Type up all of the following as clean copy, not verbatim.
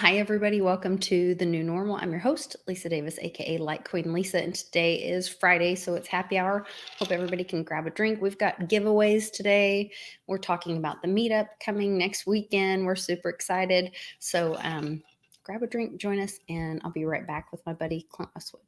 Hi, everybody. Welcome to the new normal. I'm your host, Lisa Davis, aka Litecoin Lisa, and today is Friday, so it's happy hour. Hope everybody can grab a drink. We've got giveaways today. We're talking about the meetup coming next weekend. We're super excited. So grab a drink, join us, and I'll be right back with my buddy Clint Westwood.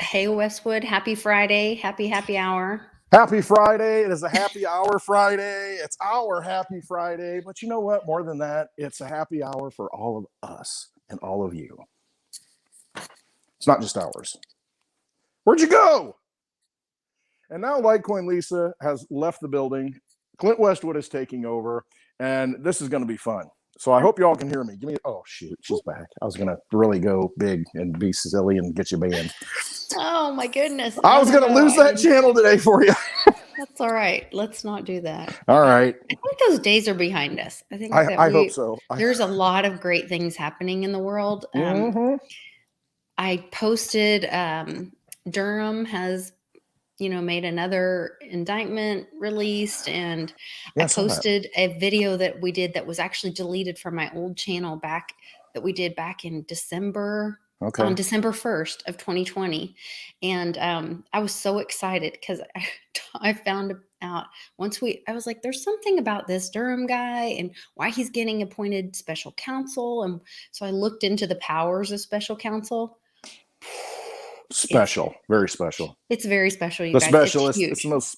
Hey, Westwood. Happy Friday. Happy hour. Happy Friday. It is a happy hour Friday. It's our happy Friday. But you know what? More than that, it's a happy hour for all of us and all of you. It's not just ours. Where'd you go? And now Litecoin Lisa has left the building. Clint Westwood is taking over, and this is going to be fun. So I hope y'all can hear me. Oh, shoot. She's back. I was going to really go big and be silly and get you banned. Oh, my goodness. I was going to lose that channel today for you. That's all right. Let's not do that. All right. I think those days are behind us. I think I hope so. There's a lot of great things happening in the world. I posted Durham has made another indictment released, and I posted a video that we did that was actually deleted from my old channel that we did back in December. Okay. On December 1st of 2020. And I was so excited because I found out I was like, there's something about this Durham guy and why he's getting appointed special counsel. And so I looked into the powers of special counsel. Very special. It's very special, you the guys. Specialist. It's the most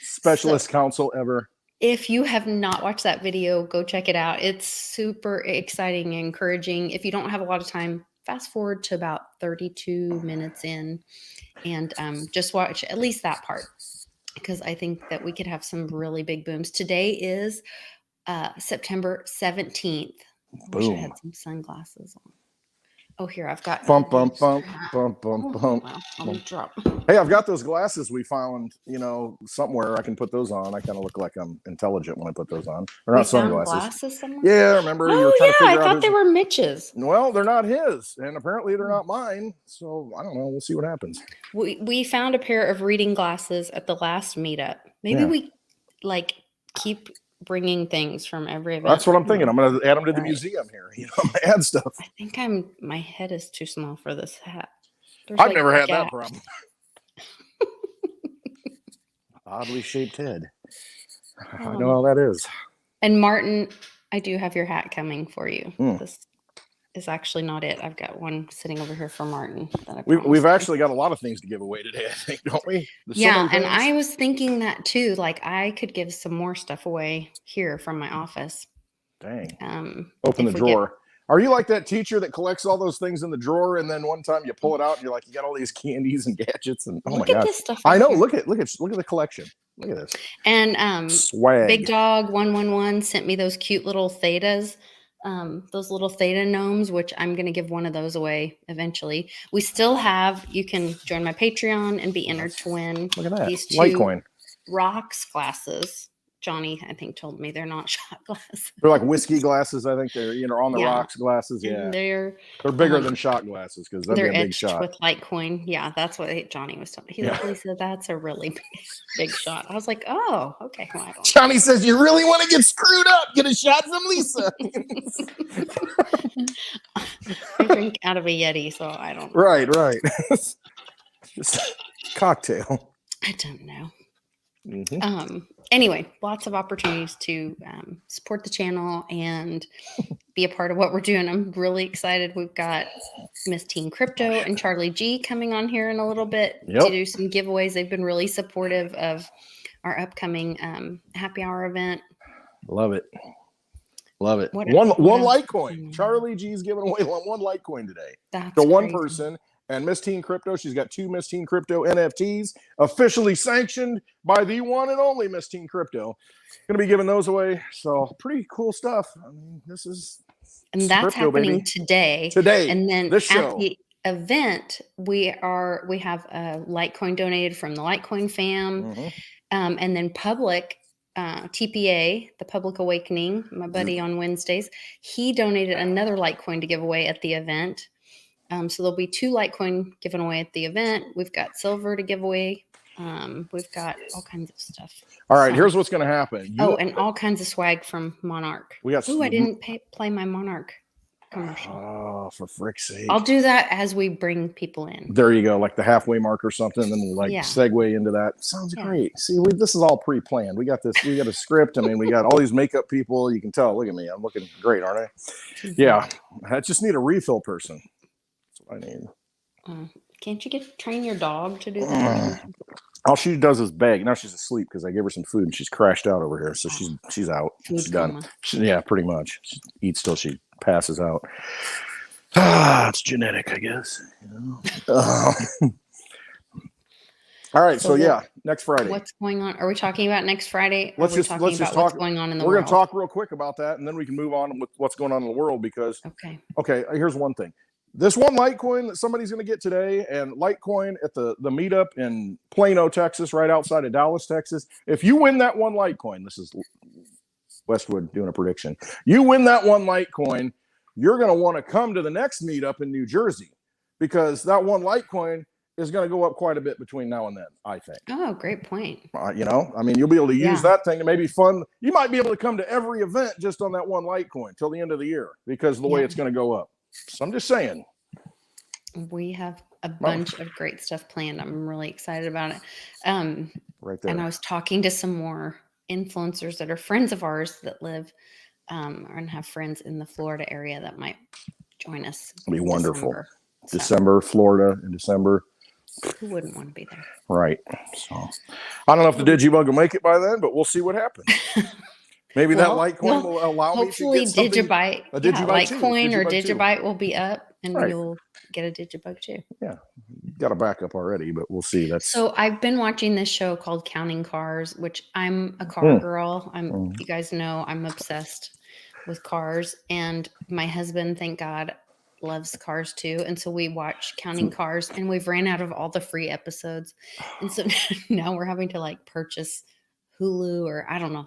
specialist counsel ever. If you have not watched that video, go check it out. It's super exciting and encouraging. If you don't have a lot of time, fast forward to about 32 minutes in and just watch at least that part, because I think that we could have some really big booms. Today is September 17th. Boom. I wish I had some sunglasses on. Oh, here, I've got... Bump. Wow, drop. Hey, I've got those glasses we found, somewhere. I can put those on. I kind of look like I'm intelligent when I put those on. They're not sunglasses. Yeah, remember? Oh, yeah, I thought they were Mitch's. Well, they're not his, and apparently they're not mine. So, I don't know. We'll see what happens. We found a pair of reading glasses at the last meetup. Maybe we, keep bringing things from every event. That's what I'm thinking. I'm going to add them to the museum here. I'm going to add stuff. I think my head is too small for this hat. I've never had that problem. Oddly shaped head. I know how that is. And Martin, I do have your hat coming for you. This is actually not it. I've got one sitting over here for Martin. We've actually got a lot of things to give away today, I think, don't we? And I was thinking that too. I could give some more stuff away here from my office. Dang. Open the drawer. Are you like that teacher that collects all those things in the drawer, and then one time you pull it out and you're like, you got all these candies and gadgets, and oh my god, this stuff I know. Look at the collection. Look at this. And swag. Big Dog 111 sent me those cute little thetas. Those little theta gnomes, which I'm going to give one of those away eventually. We still have, you can join my Patreon and be entered to win these two Litecoin rocks glasses. Johnny, I think, told me they're not shot glasses. They're like whiskey glasses. I think they're, on the rocks glasses. Yeah. And they're bigger than shot glasses because they're a big shot. With Litecoin. Yeah, that's what Johnny was telling me. He like, Lisa, that's a really big shot. I was like, oh, okay. Well, I don't Johnny says, you really want to get screwed up? Get a shot from Lisa. I drink out of a Yeti, so I don't know. Right. Just cocktail. I don't know. Anyway, lots of opportunities to support the channel and be a part of what we're doing. I'm really excited. We've got Miss Teen Crypto and Charlie G coming on here in a little bit to do some giveaways. They've been really supportive of our upcoming happy hour event. Love it. One Litecoin. Charlie G's giving away one Litecoin today. That's one person. And Miss Teen Crypto, she's got 2 Miss Teen Crypto NFTs officially sanctioned by the one and only Miss Teen Crypto. Going to be giving those away. So pretty cool stuff. I mean, this is And that's crypto, happening baby. today. Today. And then this show. event, we have a Litecoin donated from the Litecoin fam, and then public TPA, the Public Awakening, my buddy on Wednesdays, he donated another Litecoin to give away at the event. So there'll be 2 Litecoin given away at the event. We've got silver to give away. We've got all kinds of stuff. All right, here's what's going to happen. And all kinds of swag from Monarch. I didn't play my Monarch commercial. Oh, for frick's sake. I'll do that as we bring people in. There you go, like the halfway mark or something, and then we'll segue into that. Sounds great. See, this is all pre-planned. We got this. We got a script. I mean, we got all these makeup people. You can tell. Look at me. I'm looking great, aren't I? Yeah. I just need a refill person. That's what I need. Can't you train your dog to do that? All she does is beg. Now she's asleep because I gave her some food and she's crashed out over here. So she's out. She's done. Yeah, pretty much. She eats till she passes out. It's genetic, I guess. All right, so next Friday. What's going on? Are we talking about next Friday? Let's just talk what's going on in the world. We're going to talk real quick about that, and then we can move on with what's going on in the world. Because okay, here's one thing. This one Litecoin that somebody's going to get today, and Litecoin at the meetup in Plano, Texas, right outside of Dallas, Texas. If you win that one Litecoin, this is Westwood doing a prediction. You win that one Litecoin, you're going to want to come to the next meetup in New Jersey, because that one Litecoin is going to go up quite a bit between now and then, I think. Oh, great point. I mean, you'll be able to use that thing to maybe fund. You might be able to come to every event just on that one Litecoin till the end of the year because of the way it's going to go up. So I'm just saying. We have a bunch of great stuff planned. I'm really excited about it. Right there. And I was talking to some more influencers that are friends of ours that live and have friends in the Florida area that might join us. It'll be wonderful. December, Florida in December. Who wouldn't want to be there? Right. So I don't know if the Digibug will make it by then, but we'll see what happens. Maybe that Litecoin will allow me to get something. Hopefully Litecoin or Digibyte will be up, and you'll get a Digibug too. Yeah, got a backup already, but we'll see. So I've been watching this show called Counting Cars, which I'm a car girl. You guys know I'm obsessed with cars, and my husband, thank God, loves cars too. And so we watch Counting Cars, and we've ran out of all the free episodes, and so now we're having to purchase Hulu or I don't know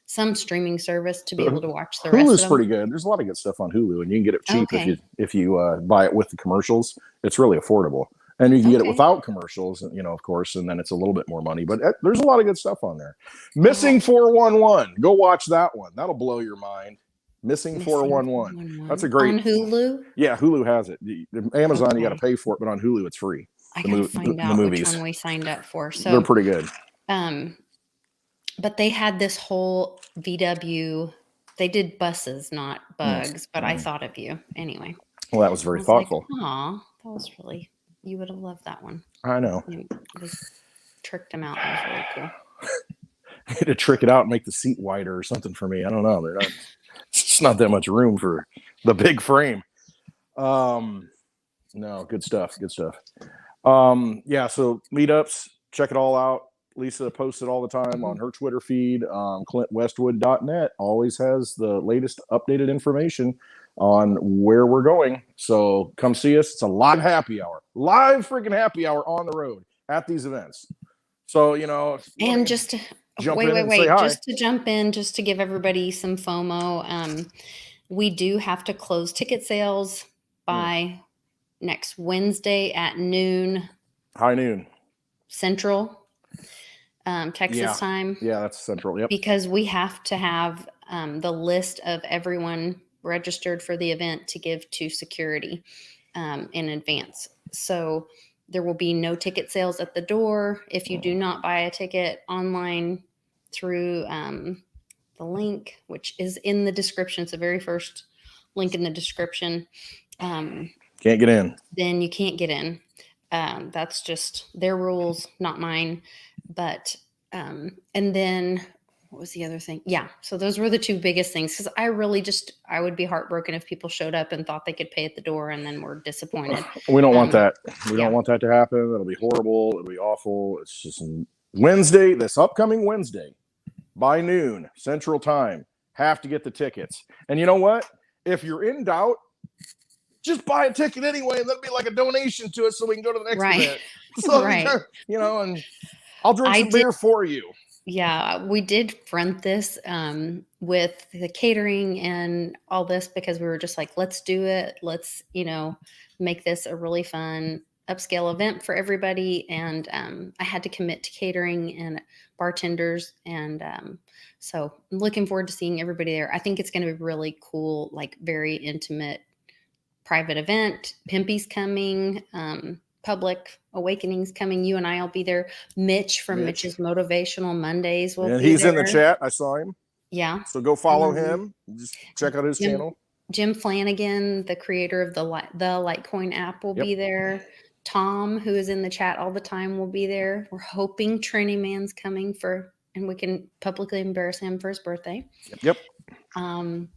some streaming service to be able to watch the rest of them. Hulu's pretty good. There's a lot of good stuff on Hulu, and you can get it cheap if you buy it with the commercials. It's really affordable, and you can get it without commercials, of course, and then it's a little bit more money. But there's a lot of good stuff on there. Missing 411. Go watch that one. That'll blow your mind. Missing 411. That's a great on Hulu. Yeah, Hulu has it. Amazon, you got to pay for it, but on Hulu, it's free. I gotta find out which one we signed up for. So they're pretty good. But they had this whole VW. They did buses, not bugs. But I thought of you anyway. Well, that was very thoughtful. Aw, that was really. You would have loved that one. I know. We tricked them out. That was really cool. I had to trick it out and make the seat wider or something for me. I don't know. It's not that much room for the big frame. No, good stuff. Good stuff. So meetups, check it all out. Lisa posts it all the time on her Twitter feed. ClintWestwood.net always has the latest updated information on where we're going. So come see us. It's a live happy hour. Live freaking happy hour on the road at these events. So, and just to wait, just to jump in, just to give everybody some FOMO. We do have to close ticket sales by next Wednesday at noon. High noon. Central. Texas time. Yeah, that's central. Yep. Because we have to have the list of everyone registered for the event to give to security in advance. So there will be no ticket sales at the door. If you do not buy a ticket online through the link, which is in the description, it's the very first link in the description. Can't get in. Then you can't get in. That's just their rules, not mine. But, and then what was the other thing? Yeah. So those were the two biggest things. Cause I would be heartbroken if people showed up and thought they could pay at the door and then were disappointed. We don't want that. We don't want that to happen. It'll be horrible. It'll be awful. It's just Wednesday, this upcoming Wednesday by noon Central Time, have to get the tickets. And you know what? If you're in doubt, just buy a ticket anyway, and that'll be like a donation to us so we can go to the next Right. event. So, Right. you know, and I'll drink some beer for you. Yeah, we did front this with the catering and all this because we were just like, let's do it. Let's, you know, make this a really fun upscale event for everybody. And I had to commit to catering and bartenders. And so I'm looking forward to seeing everybody there. I think it's going to be really cool, like very intimate, private event. Pimpy's coming. Public Awakening's coming. You and I will be there. Mitch from Mitch's Motivational Mondays will be there. He's in the chat. I saw him. Yeah. So go follow him. Just check out his channel. Jim Flanagan, the creator of the Litecoin app, will be there. Tom, who is in the chat all the time, will be there. We're hoping Trini Man's coming and we can publicly embarrass him for his birthday. Yep. Trying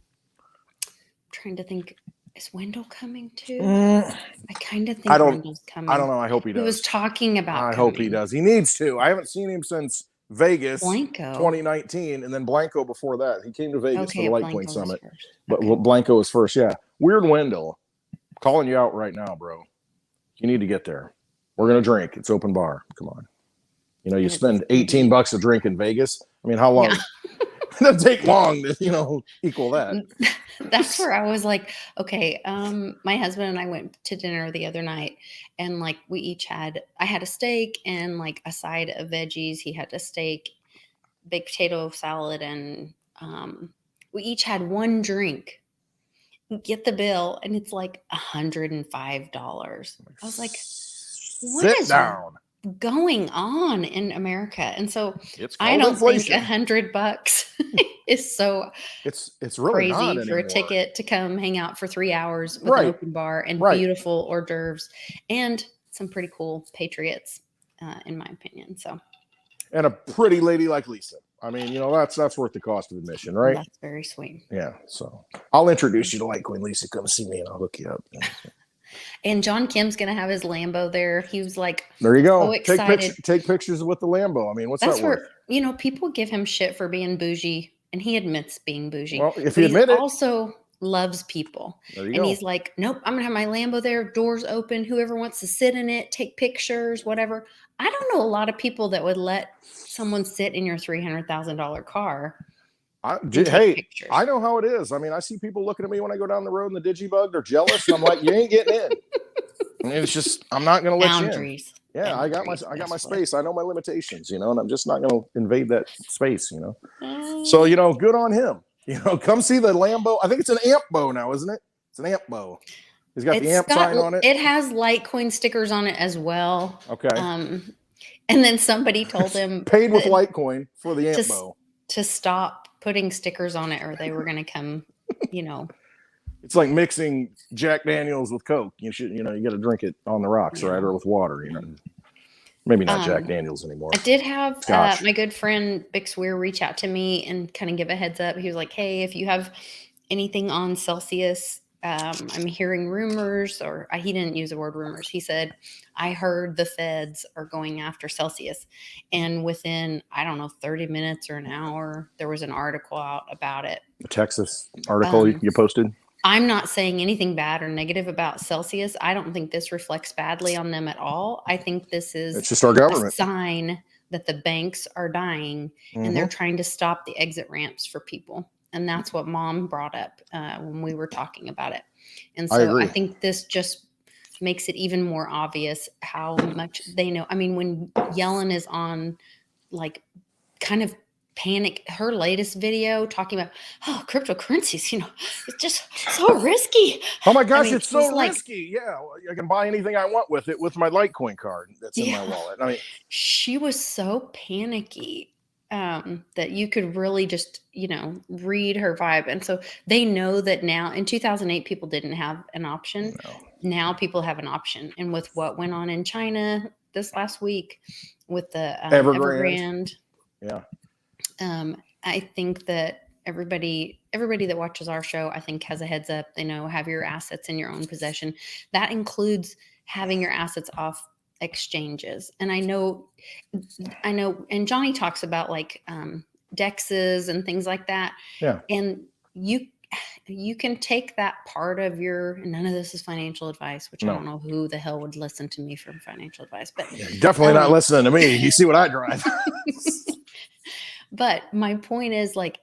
to think. Is Wendell coming too? I kind of think Wendell's coming. I don't know. I hope he does. He was talking about I hope he does. He needs to. I haven't seen him since Vegas Blanco. 2019, and then Blanco before that. He came to Vegas for the Litecoin Summit. But Okay. Blanco was first, yeah. Weird Wendell. Calling you out right now, bro. You need to get there. We're going to drink. It's open bar. Come on. You know, you spend $18 a drink in Vegas. I mean, how long? Yeah. It doesn't take long to, you know, equal that. That's where I was like, okay, my husband and I went to dinner the other night and like I had a steak and like a side of veggies. He had a steak, baked potato salad, and we each had one drink. Get the bill and it's like $105. I was like, what is going on in America? And so I don't think $100 is so it's really crazy for a ticket to come hang out for 3 hours with an open bar and beautiful hors d'oeuvres and some pretty cool patriots, in my opinion. So, and a pretty lady like Lisa. I mean, you know, that's worth the cost of admission, right? That's very sweet. Yeah. So I'll introduce you to Litecoin. Lisa, come see me and I'll hook you up. And John Kim's going to have his Lambo there. He was like, there you go. So excited. Take pictures with the Lambo. I mean, what's that worth? You know, people give him shit for being bougie, and he admits being bougie. Well, if he admit it. Also loves people. And he's like, nope, I'm going to have my Lambo there, doors open, whoever wants to sit in it, take pictures, whatever. I don't know a lot of people that would let someone sit in your $300,000 car. Hey, I know how it is. I mean, I see people looking at me when I go down the road in the Digibug. They're jealous. And I'm like, you ain't getting in. I mean, it's just, I'm not going to let you in. Yeah, I got my space. I know my limitations, you know, and I'm just not going to invade that space, you know. So, you know, good on him. You know, come see the Lambo. I think it's an AMP-BO now, isn't it? It's an AMP-BO. He's got the AMP sign on it. It has Litecoin stickers on it as well. Okay. And then somebody told him paid with Litecoin for the AMP-BO to stop putting stickers on it, or they were going to come, you know. It's like mixing Jack Daniels with Coke. You got to drink it on the rocks, right? Or with water, you know. Maybe not Jack Daniels anymore. I did have my good friend Bix Weir reach out to me and kind of give a heads up. He was like, hey, if you have anything on Celsius, I'm hearing rumors, or he didn't use the word rumors. He said, I heard the feds are going after Celsius. And within, I don't know, 30 minutes or an hour, there was an article out about it. The Texas article you posted? I'm not saying anything bad or negative about Celsius. I don't think this reflects badly on them at all. I think this is it's just our government. A sign that the banks are dying and they're trying to stop the exit ramps for people. And that's what Mom brought up when we were talking about it. And so I think this just makes it even more obvious how much they know. I mean, when Yellen is on kind of panic, her latest video talking about, cryptocurrencies, you know, it's just so risky. Oh my gosh, it's so risky. Yeah, I can buy anything I want with it with my Litecoin card that's in my wallet. I mean, she was so panicky that you could really just, you know, read her vibe. And so they know that now. In 2008, people didn't have an option. No. Now people have an option. And with what went on in China this last week with the Evergrande. Yeah. I think that everybody that watches our show, I think, has a heads up. They know, have your assets in your own possession. That includes having your assets off exchanges. And I know, and Johnny talks about like DEXs and things like that. Yeah. And you can take that part of none of this is financial advice, which I don't know who the hell would listen to me from financial advice, but definitely not listening to me. You see what I drive. But my point is, like,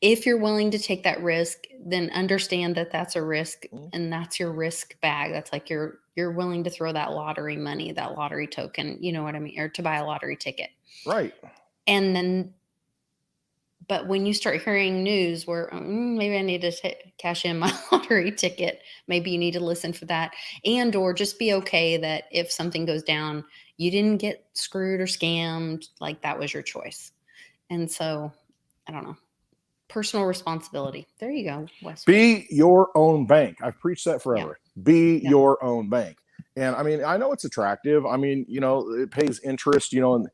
if you're willing to take that risk, then understand that that's a risk, and that's your risk bag. That's like you're willing to throw that lottery money, that lottery token, you know what I mean? Or to buy a lottery ticket. Right. And then, but when you start hearing news where maybe I need to cash in my lottery ticket, maybe you need to listen for that, and or just be okay that if something goes down, you didn't get screwed or scammed. Like, that was your choice. And so, I don't know. Personal responsibility. There you go, Westwood. Be your own bank. I've preached that forever. Yeah. Be your own bank. And I mean, I know it's attractive. I mean, you know, it pays interest, you know, and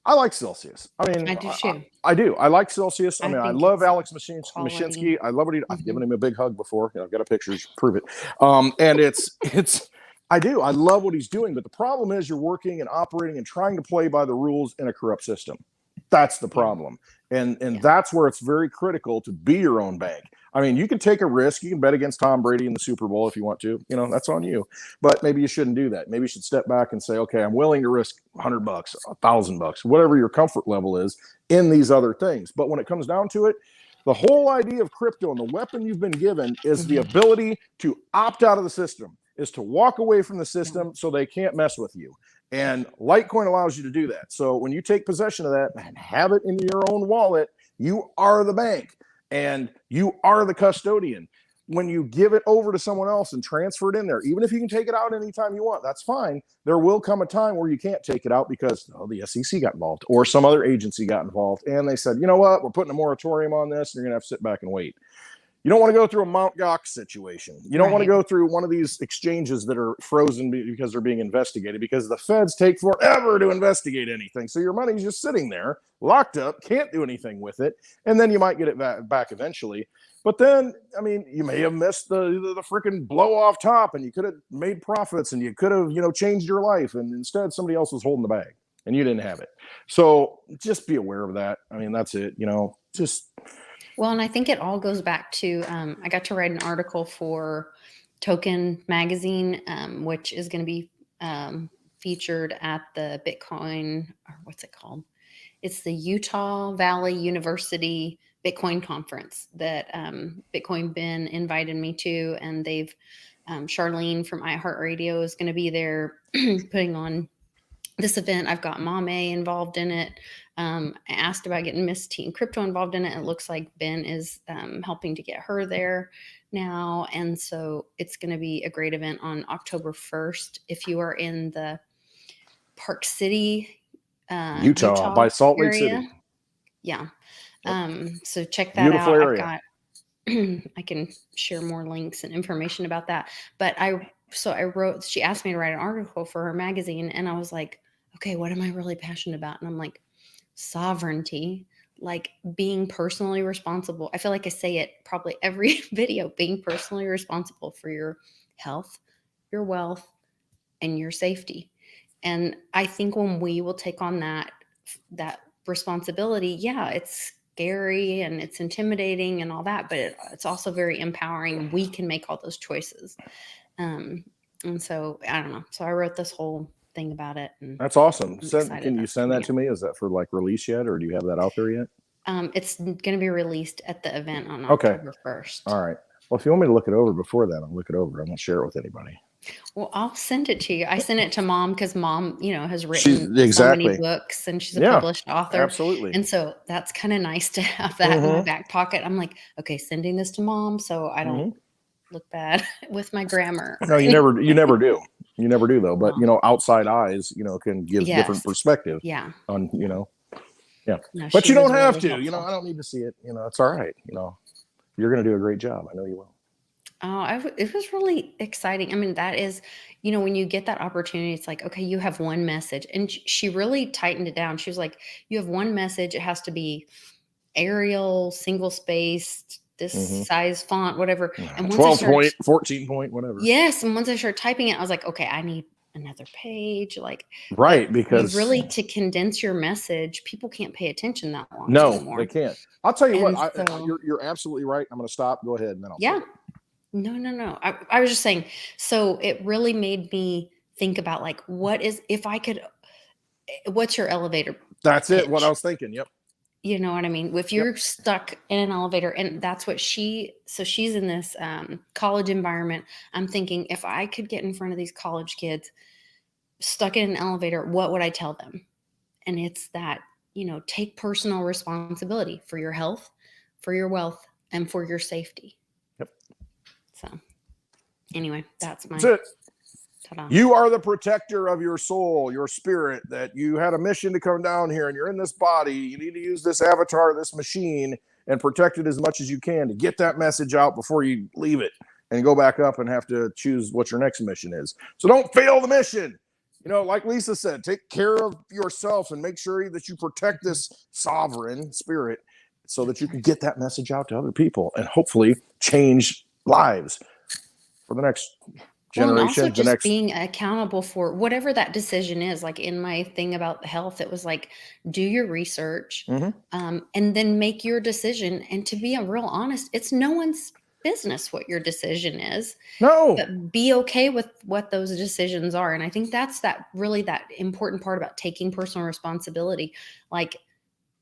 I like Celsius. I mean, I do too. I do. I like Celsius. I mean, I love Alex Mashinsky. I love what I've given him a big hug before. You know, I've got a picture to prove it. And I do. I love what he's doing. But the problem is you're working and operating and trying to play by the rules in a corrupt system. That's the problem. And that's where it's very critical to be your own bank. I mean, you can take a risk. You can bet against Tom Brady in the Super Bowl if you want to. You know, that's on you. But maybe you shouldn't do that. Maybe you should step back and say, okay, I'm willing to risk $100, $1,000, whatever your comfort level is in these other things. But when it comes down to it, the whole idea of crypto and the weapon you've been given is the ability to opt out of the system, is to walk away from the system so they can't mess with you. And Litecoin allows you to do that. So when you take possession of that and have it in your own wallet, you are the bank and you are the custodian. When you give it over to someone else and transfer it in there, even if you can take it out anytime you want, that's fine. There will come a time where you can't take it out because the SEC got involved or some other agency got involved. And they said, you know what, we're putting a moratorium on this. And you're going to have to sit back and wait. You don't want to go through a Mt. Gox situation. You don't want to go through one of these exchanges that are frozen because they're being investigated, because the feds take forever to investigate anything. So your money's just sitting there, locked up, can't do anything with it. And then you might get it back eventually. But then, I mean, you may have missed the freaking blow off top, and you could have made profits, and you could have, you know, changed your life. And instead, somebody else was holding the bag and you didn't have it. So just be aware of that. I mean, that's it, you know, just... Well, and I think it all goes back to, I got to write an article for Token magazine, which is going to be featured at the Bitcoin, or what's it called? It's the Utah Valley University Bitcoin conference that Bitcoin Ben invited me to. And they've, Charlene from iHeartRadio is going to be there putting on this event. I've got Mame involved in it. I asked about getting Miss Teen Crypto involved in it. It looks like Ben is helping to get her there now. And so it's going to be a great event on October 1st. If you are in the Park City, Utah by Salt Lake City. Yeah. So check that Beautiful out. Area. I can share more links and information about that. But she asked me to write an article for her magazine. And I was like, okay, what am I really passionate about? And I'm like, sovereignty, like being personally responsible. I feel like I say it probably every video, being personally responsible for your health, your wealth, and your safety. And I think when we will take on that responsibility, yeah, it's scary and it's intimidating and all that, but it's also very empowering. We can make all those choices. And so I don't know. So I wrote this whole thing about it. And that's awesome. Can you send that to me? Is that for like release yet, or do you have that out there yet? It's going to be released at the event on October 1st. All right. Well, if you want me to look it over before that, I'll look it over. I won't share it with anybody. Well, I'll send it to you. I sent it to Mom because Mom, you know, has written so many books, and she's a published author. Absolutely. And so that's kind of nice to have that in my back pocket. I'm like, okay, sending this to Mom so I don't look bad with my grammar. No, you never do. You never do though. But you know, outside eyes, you know, can give different perspective. Yeah. On, you know. Yeah. No, but you don't have really to. Helpful. You know, I don't need to see it. You know, it's all right. You know, you're going to do a great job. I know you will. Oh, it was really exciting. I mean, that is, you know, when you get that opportunity, it's like, okay, you have one message. And she really tightened it down. She was like, you have one message. It has to be Arial, single spaced, this size font, whatever. And once 12 point, 14 point, whatever. Yes. And once I started typing it, I was like, okay, I need another page, like, right, but because really, to condense your message, people can't pay attention that long no, anymore. they can't. I'll tell you what, And so, you're absolutely right. I'm going to stop. Go ahead, and then I'll say yeah, it. no. I was just saying, so it really made me think about, like, if I could, what's your elevator That's it. What I pitch? was thinking. Yep. You know what I mean? If Yep. you're stuck in an elevator, and that's what so she's in this college environment. I'm thinking, if I could get in front of these college kids stuck in an elevator, what would I tell them? And it's that, take personal responsibility for your health, for your wealth, and for your safety. Yep. So anyway, that's it. Ta-da. You are the protector of your soul, your spirit, that you had a mission to come down here and you're in this body. You need to use this avatar, this machine, and protect it as much as you can to get that message out before you leave it and go back up and have to choose what your next mission is. So don't fail the mission. Like Lisa said, take care of yourself and make sure that you protect this sovereign spirit so that you can get that message out to other people and hopefully change lives for the next generation. Well, and also just being accountable for whatever that decision is. Like in my thing about health, it was like, do your research, and then make your decision. And to be real honest, it's no one's business what your decision is. No. But be okay with what those decisions are. And I think that's that important part about taking personal responsibility. Like,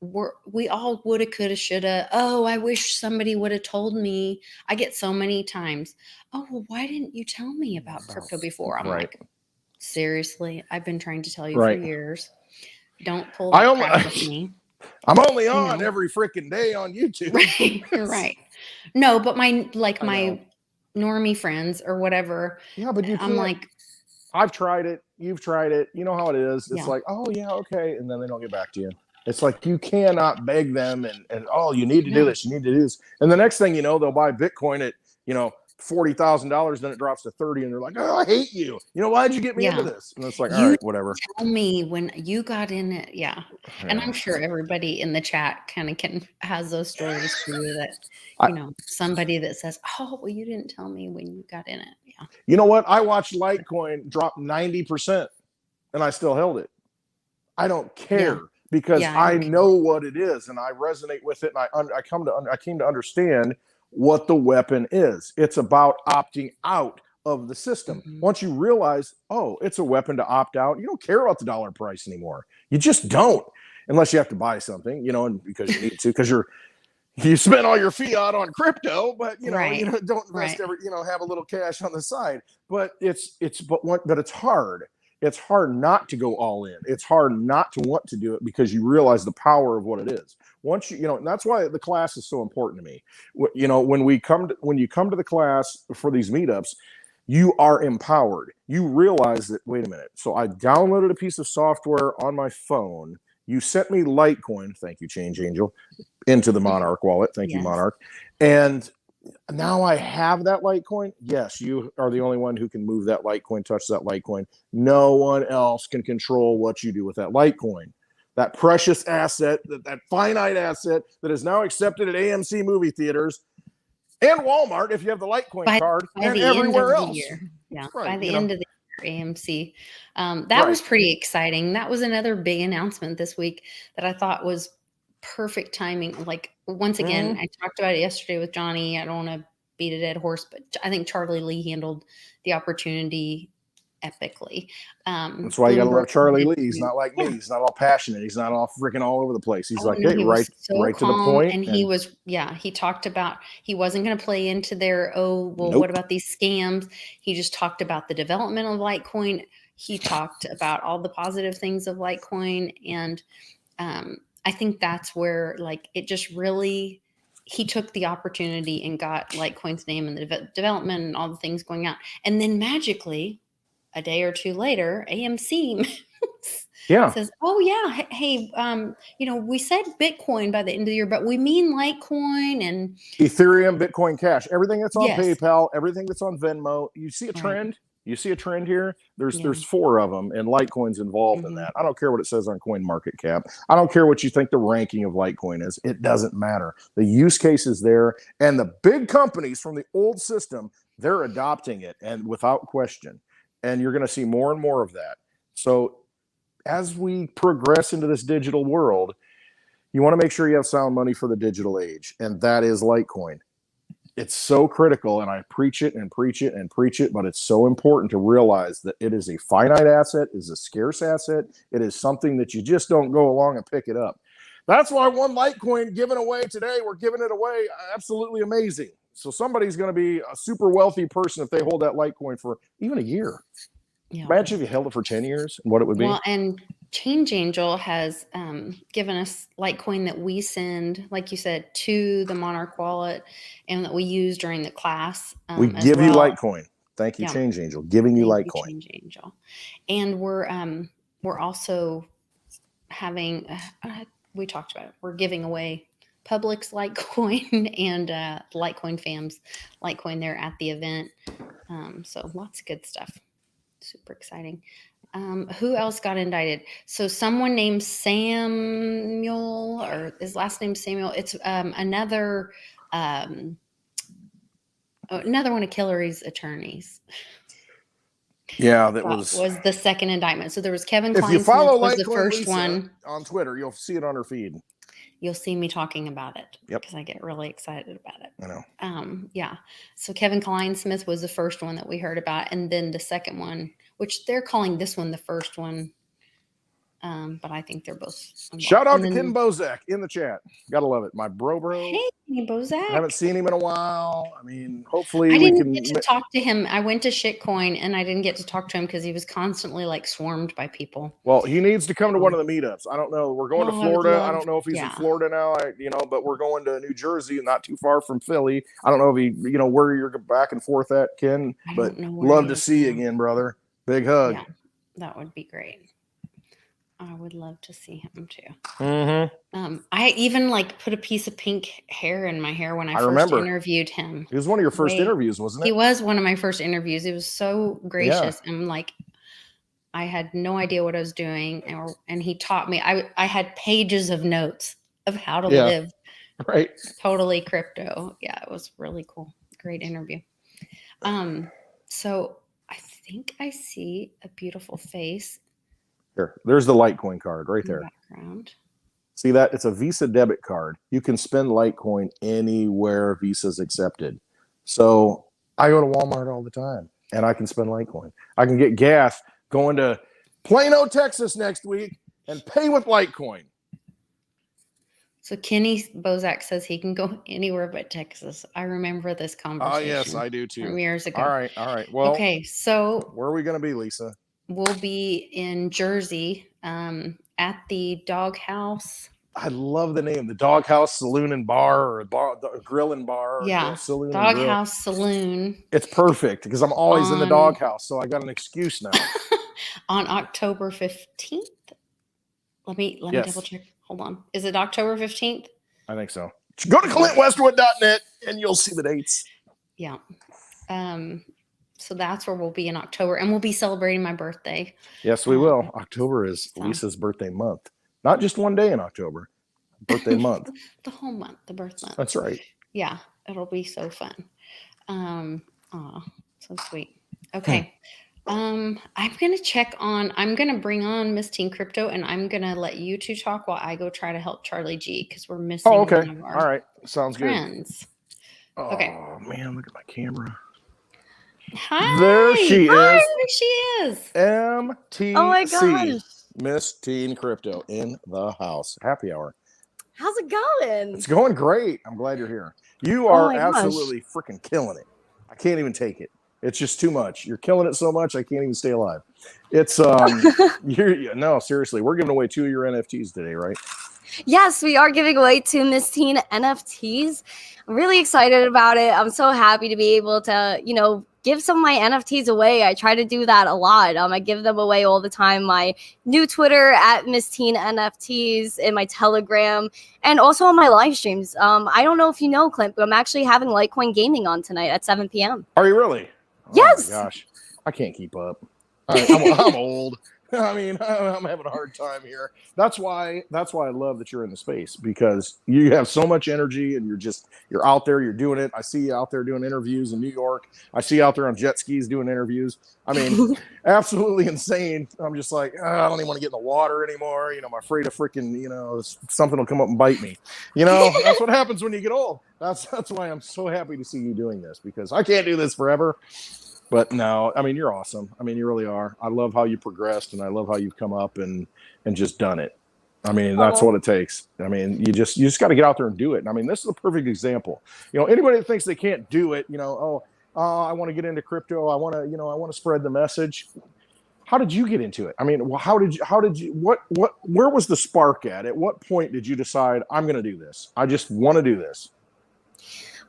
we all woulda, coulda, shoulda. Oh, I wish somebody would have told me. I get so many times, oh, well, why didn't you tell me about crypto before? I'm like, seriously, I've been trying to tell you for years. Don't pull that crap with me. I'm only on every freaking day on YouTube. Right. No, but my normie friends or whatever. Yeah, but I'm like, I've tried it. You've tried it. You know how it is. It's like, oh yeah, okay, and then they don't get back to you. It's like you cannot beg them and oh, you need to do this, you need to do this. And the next thing you know, they'll buy Bitcoin at, $40,000, then it drops to 30, and they're like, oh, I hate you. Why'd you get me into this? And it's like, all right, whatever. Tell me when you got in it. Yeah. And I'm sure everybody in the chat kind of has those stories for you that, somebody that says, oh, well, you didn't tell me when you got in it. Yeah. You know what? I watched Litecoin drop 90% and I still held it. I don't care. Yeah. Because I know what it is and I resonate with it, and I came to understand what the weapon is. It's about opting out of the system. Once you realize, oh, it's a weapon to opt out, you don't care about the dollar price anymore. You just don't, unless you have to buy something, and because you need to, because you spent all your fiat on crypto, but don't invest every, have a little cash on the side. But it's hard. It's hard not to go all in. It's hard not to want to do it because you realize the power of what it is. Once and that's why the class is so important to me. When you come to the class for these meetups, you are empowered. You realize that, wait a minute. So I downloaded a piece of software on my phone. You sent me Litecoin. Thank you, Change Angel, into the Monarch wallet. Thank you, Monarch. And now I have that Litecoin. Yes, you are the only one who can move that Litecoin, touch that Litecoin. No one else can control what you do with that Litecoin. That precious asset, that finite asset that is now accepted at AMC movie theaters and Walmart if you have the Litecoin card, and everywhere else. Yeah, by the end of the year, AMC. That was pretty exciting. That was another big announcement this week that I thought was perfect timing. Like, once again, I talked about it yesterday with Johnny. I don't want to beat a dead horse, but I think Charlie Lee handled the opportunity epically. That's why you gotta love Charlie Lee. He's not like me. He's not all passionate. He's not all freaking all over the place. He's right to the point. And he was, he talked about he wasn't going to play into their, what about these scams? He just talked about the development of Litecoin. He talked about all the positive things of Litecoin, and I think that's where it just really, he took the opportunity and got Litecoin's name in the development and all the things going on. And then magically, a day or two later, AMC says, oh yeah, hey, we said Bitcoin by the end of the year, but we mean Litecoin and Ethereum, Bitcoin Cash, everything that's on PayPal, everything that's on Venmo. You see a trend? You see a trend here? There's 4 of them, and Litecoin's involved in that. I don't care what it says on CoinMarketCap. I don't care what you think the ranking of Litecoin is. It doesn't matter. The use case is there, and the big companies from the old system, they're adopting it, and without question. And you're going to see more and more of that. So as we progress into this digital world, you want to make sure you have sound money for the digital age. And that is Litecoin. It's so critical, and I preach it and preach it and preach it, but it's so important to realize that it is a finite asset, is a scarce asset. It is something that you just don't go along and pick it up. That's why one Litecoin given away today, we're giving it away. Absolutely amazing. So somebody's going to be a super wealthy person if they hold that Litecoin for even a year. Yeah. Imagine if you held it for 10 years and what it would be. Well, and Change Angel has given us Litecoin that we send, like you said, to the Monarch wallet and that we use during the class. We give you Litecoin. Thank you, Change Angel. Giving you Litecoin. Change Angel. And we're also having, we talked about it, we're giving away Publix Litecoin and Litecoin fams Litecoin there at the event. So lots of good stuff. Super exciting. Who else got indicted? So someone named Samuel, or his last name Samuel. It's another one of Hillary's attorneys. Yeah, that was the second indictment. So there was Kevin Klein. If you follow was Litecoin the first Lisa one on Twitter, you'll see it on her feed. You'll see me talking about it because I get really excited about it. I know. Yeah. So Kevin Kleinsmith was the first one that we heard about, and then the second one, which they're calling this one the first one, but I think they're both involved. Shout out to Ken Bozak in the chat. Gotta love it. My bro. Hey, Bozak. I haven't seen him in a while. I mean, hopefully I didn't get to talk to him. I went to Shitcoin and I didn't get to talk to him because he was constantly like swarmed by people. Well, he needs to come to one of the meetups. I don't know. We're going to Florida. I don't know if he's in Florida now. But we're going to New Jersey, not too far from Philly. I don't know if he, where you're back and forth at, Ken. But love to see you again, brother. Big hug. Yeah, that would be great. I would love to see him too. Mm-hmm. I even put a piece of pink hair in my hair when I first interviewed him. He was one of your first interviews, wasn't it? He was one of my first interviews. He was so gracious and I had no idea what I was doing, and he taught me. I had pages of notes of how to live. Right. Totally crypto. Yeah, it was really cool. Great interview. So I think I see a beautiful face. Here, there's the Litecoin card right there. Background. See that? It's a Visa debit card. You can spend Litecoin anywhere Visa's accepted. So I go to Walmart all the time, and I can spend Litecoin. I can get gas going to Plano, Texas next week and pay with Litecoin. So Kenny Bozak says he can go anywhere but Texas. I remember this conversation. Oh, yes, I do too. From years ago. All right. Well, okay, so where are we going to be, Lisa? We'll be in Jersey at the Doghouse. I love the name, the Doghouse Saloon and Bar, or Grill and Bar. Yeah, Saloon Doghouse Saloon. It's perfect because I'm always in the doghouse, so I got an excuse now. On October 15th. Let me double check. Hold on. Is it October 15th? I think so. Go to clintwestwood.net and you'll see the dates. Yeah. So that's where we'll be in October, and we'll be celebrating my birthday. Yes, we will. October is Lisa's birthday month. Not just one day in October. Birthday month. The whole month, the birth month. That's right. Yeah, it'll be so fun. So sweet. Okay. I'm going to bring on Miss Teen Crypto, and I'm going to let you two talk while I go try to help Charlie G, because we're missing one of our all right. Sounds friends. Good. Okay. Oh, man, look at my camera. Hi. There she is. There she is. MTC. Oh my gosh. Miss Teen Crypto in the house. Happy hour. How's it going? It's going great. I'm glad you're here. You are absolutely freaking killing it. I can't even take it. It's just too much. You're killing it so much I can't even stay alive. It's no, seriously. We're giving away 2 of your NFTs today, right? Yes, we are giving away 2 Miss Teen NFTs. I'm really excited about it. I'm so happy to be able to, give some of my NFTs away. I try to do that a lot. I give them away all the time. My new Twitter at Miss Teen NFTs, and my Telegram, and also on my live streams. I don't know if you know, Clint, but I'm actually having Litecoin Gaming on tonight at 7 p.m. Are you really? Yes. Oh my gosh, I can't keep up. I'm old. I mean, I'm having a hard time here. That's why I love that you're in the space, because you have so much energy and you're out there, you're doing it. I see you out there doing interviews in New York. I see you out there on jet skis doing interviews. I mean, absolutely insane. I'm just like, I don't even want to get in the water anymore. I'm afraid of freaking, something will come up and bite me. That's what happens when you get old. That's why I'm so happy to see you doing this, because I can't do this forever. But no, I mean, you're awesome. I mean, you really are. I love how you progressed, and I love how you've come up and just done it. I mean, that's what it takes. I mean, you just got to get out there and do it. And I mean, this is a perfect example. Anybody that thinks they can't do it, I want to get into crypto. I want to spread the message. How did you get into it? I mean, where was the spark at? At what point did you decide, I'm going to do this? I just want to do this.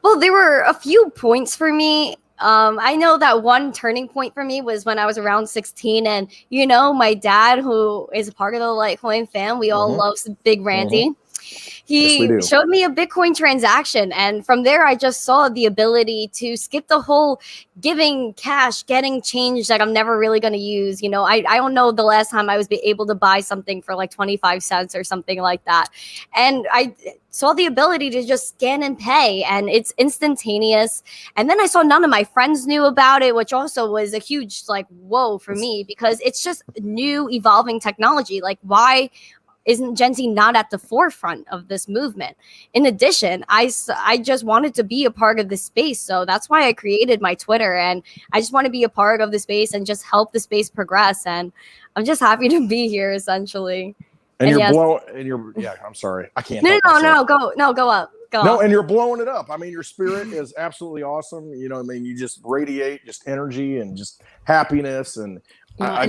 Well, there were a few points for me. I know that one turning point for me was when I was around 16, and my dad, who is a part of the Litecoin fam, we all love Big Randy. He showed me a Bitcoin transaction, and from there I just saw the ability to skip the whole giving cash, getting change that I'm never really going to use. I don't know the last time I was able to buy something for like 25 cents or something like that. And I saw the ability to just scan and pay, and it's instantaneous. And then I saw none of my friends knew about it, which also was a huge whoa for me, because it's just new evolving technology. Like, why isn't Gen Z not at the forefront of this movement? In addition, I just wanted to be a part of the space. So that's why I created my Twitter, and I just want to be a part of the space and just help the space progress. And I'm just happy to be here, essentially. And I'm sorry. I can't. No, go up. And you're blowing it up. I mean, your spirit is absolutely awesome. You just radiate just energy and just happiness. And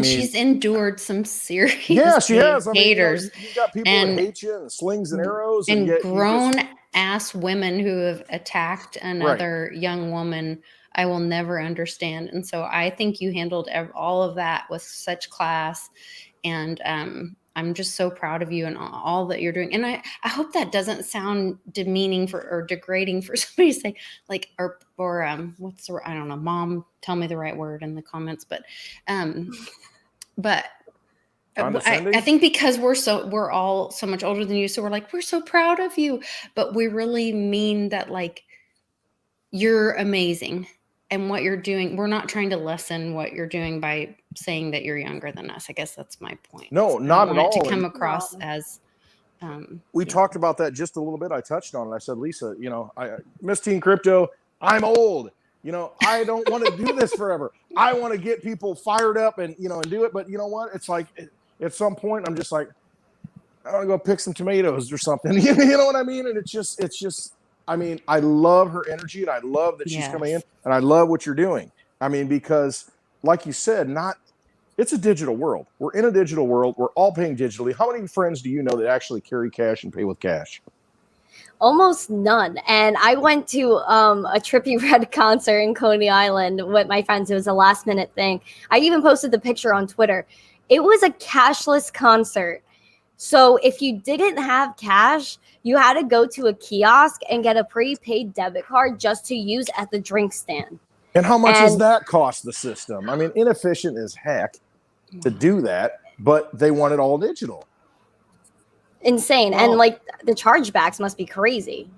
she's endured some serious she has. haters. You got people that hate you, and slings and arrows, and grown ass women who have attacked another young woman. I will never understand. And so I think you handled all of that with such class, and I'm just so proud of you and all that you're doing. And I hope that doesn't sound demeaning or degrading for somebody to say, what's the, I don't know, mom, tell me the right word in the comments. But I think because we're all so much older than you. So we're so proud of you, but we really mean that, you're amazing. And what you're doing, we're not trying to lessen what you're doing by saying that you're younger than us. I guess that's my point. No, not at all. To come across as we talked about that just a little bit. I touched on it. I said, Lisa, Miss Teen Crypto, I'm old. I don't want to do this forever. I want to get people fired up and and do it. But you know what? It's like at some point I'm just like, I want to go pick some tomatoes or something. You know what I mean? And it's just. I mean, I love her energy, and I love that she's coming in, and I love what you're doing. I mean, because like you said, it's a digital world. We're in a digital world. We're all paying digitally. How many friends do you know that actually carry cash and pay with cash? Almost none. And I went to a Trippie Redd concert in Coney Island with my friends. It was a last minute thing. I even posted the picture on Twitter. It was a cashless concert. So if you didn't have cash, you had to go to a kiosk and get a prepaid debit card just to use at the drink stand. And how much does that cost the system? I mean, inefficient as heck to do that, but they want it all digital. Insane. Wow. And the chargebacks must be crazy.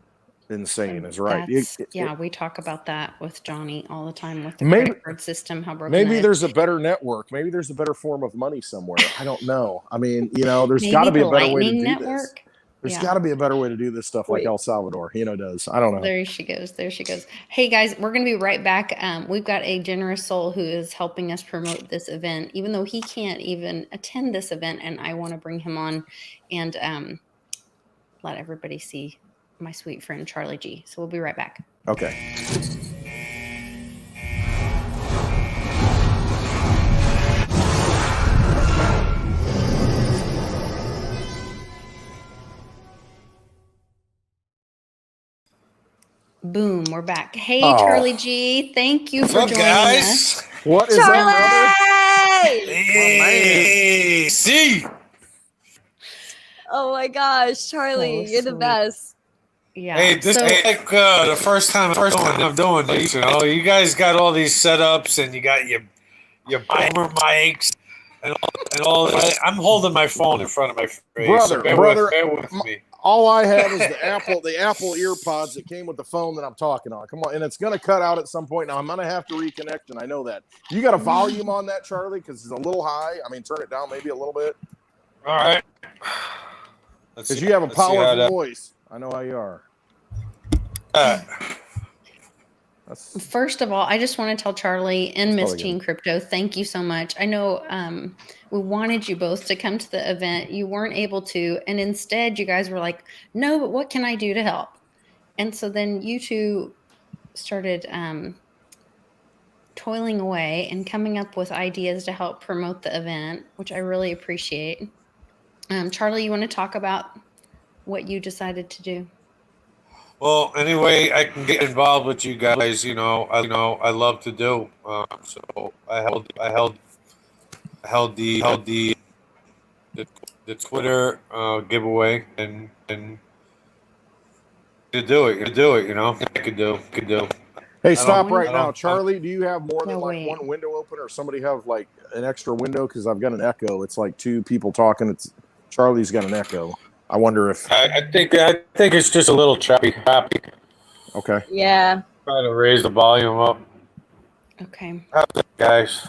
Insane is right. We talk about that with Johnny all the time with the credit card system. How broken. Maybe there's a better network. Maybe there's a better form of money somewhere. I don't know. I mean, there's got to be a better way to do this. There's got to be a better way to do this stuff like El Salvador, does. I don't know. There she goes. Hey guys, we're going to be right back. We've got a generous soul who is helping us promote this event, even though he can't even attend this event. And I want to bring him on and let everybody see my sweet friend, Charlie G. So we'll be right back. Okay. Boom, we're back. Hey, Charlie G, thank you for joining us. What is Charlie? Hey, see. Oh my gosh, Charlie, you're the best. Yeah. Hey, this is the first time I'm doing this. You guys got all these setups, and you got your boomer mics. and all that. I'm holding my phone in front of my face. Brother, Bear with me. all I have is the Apple earpods that came with the phone that I'm talking on. Come on, and it's gonna cut out at some point. Now I'm gonna have to reconnect, and I know that. You got a volume on that, Charlie? Because it's a little high. I mean, turn it down maybe a little bit. All right. Because you have a powerful voice. I know how you are. First of all, I just want to tell Charlie and Miss Teen Crypto, thank you so much. I know we wanted you both to come to the event. You weren't able to. And instead, you guys were like, no, but what can I do to help? And so then you two started toiling away and coming up with ideas to help promote the event, which I really appreciate. Charlie, you want to talk about what you decided to do? Well, anyway, I can get involved with you guys. I love to do. So I held the Twitter giveaway and to do it. I could do. Hey, stop right now, Charlie. Do you have more than like one window open, or somebody have like an extra window? Because I've got an echo. It's like two people talking. It's Charlie's got an echo. I wonder if I think it's just a little choppy. Okay. Yeah. Try to raise the volume up. Okay. How's it, guys?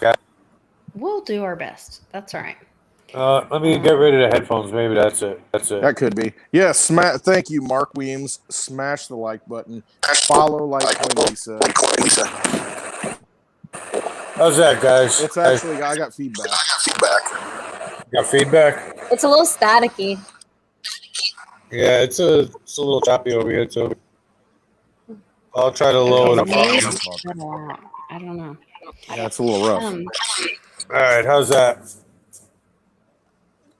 We'll do our best. That's all right. Let me get rid of the headphones. Maybe that's it. That could be. Yes. Thank you, Mark Weems. Smash the like button. Follow Litecoin Lisa. How's that, guys? It's actually I got feedback. Got feedback? It's a little staticky. Yeah, it's a little choppy over here too. I'll try to lower the volume. I don't know. Yeah, it's a little rough. All right, how's that?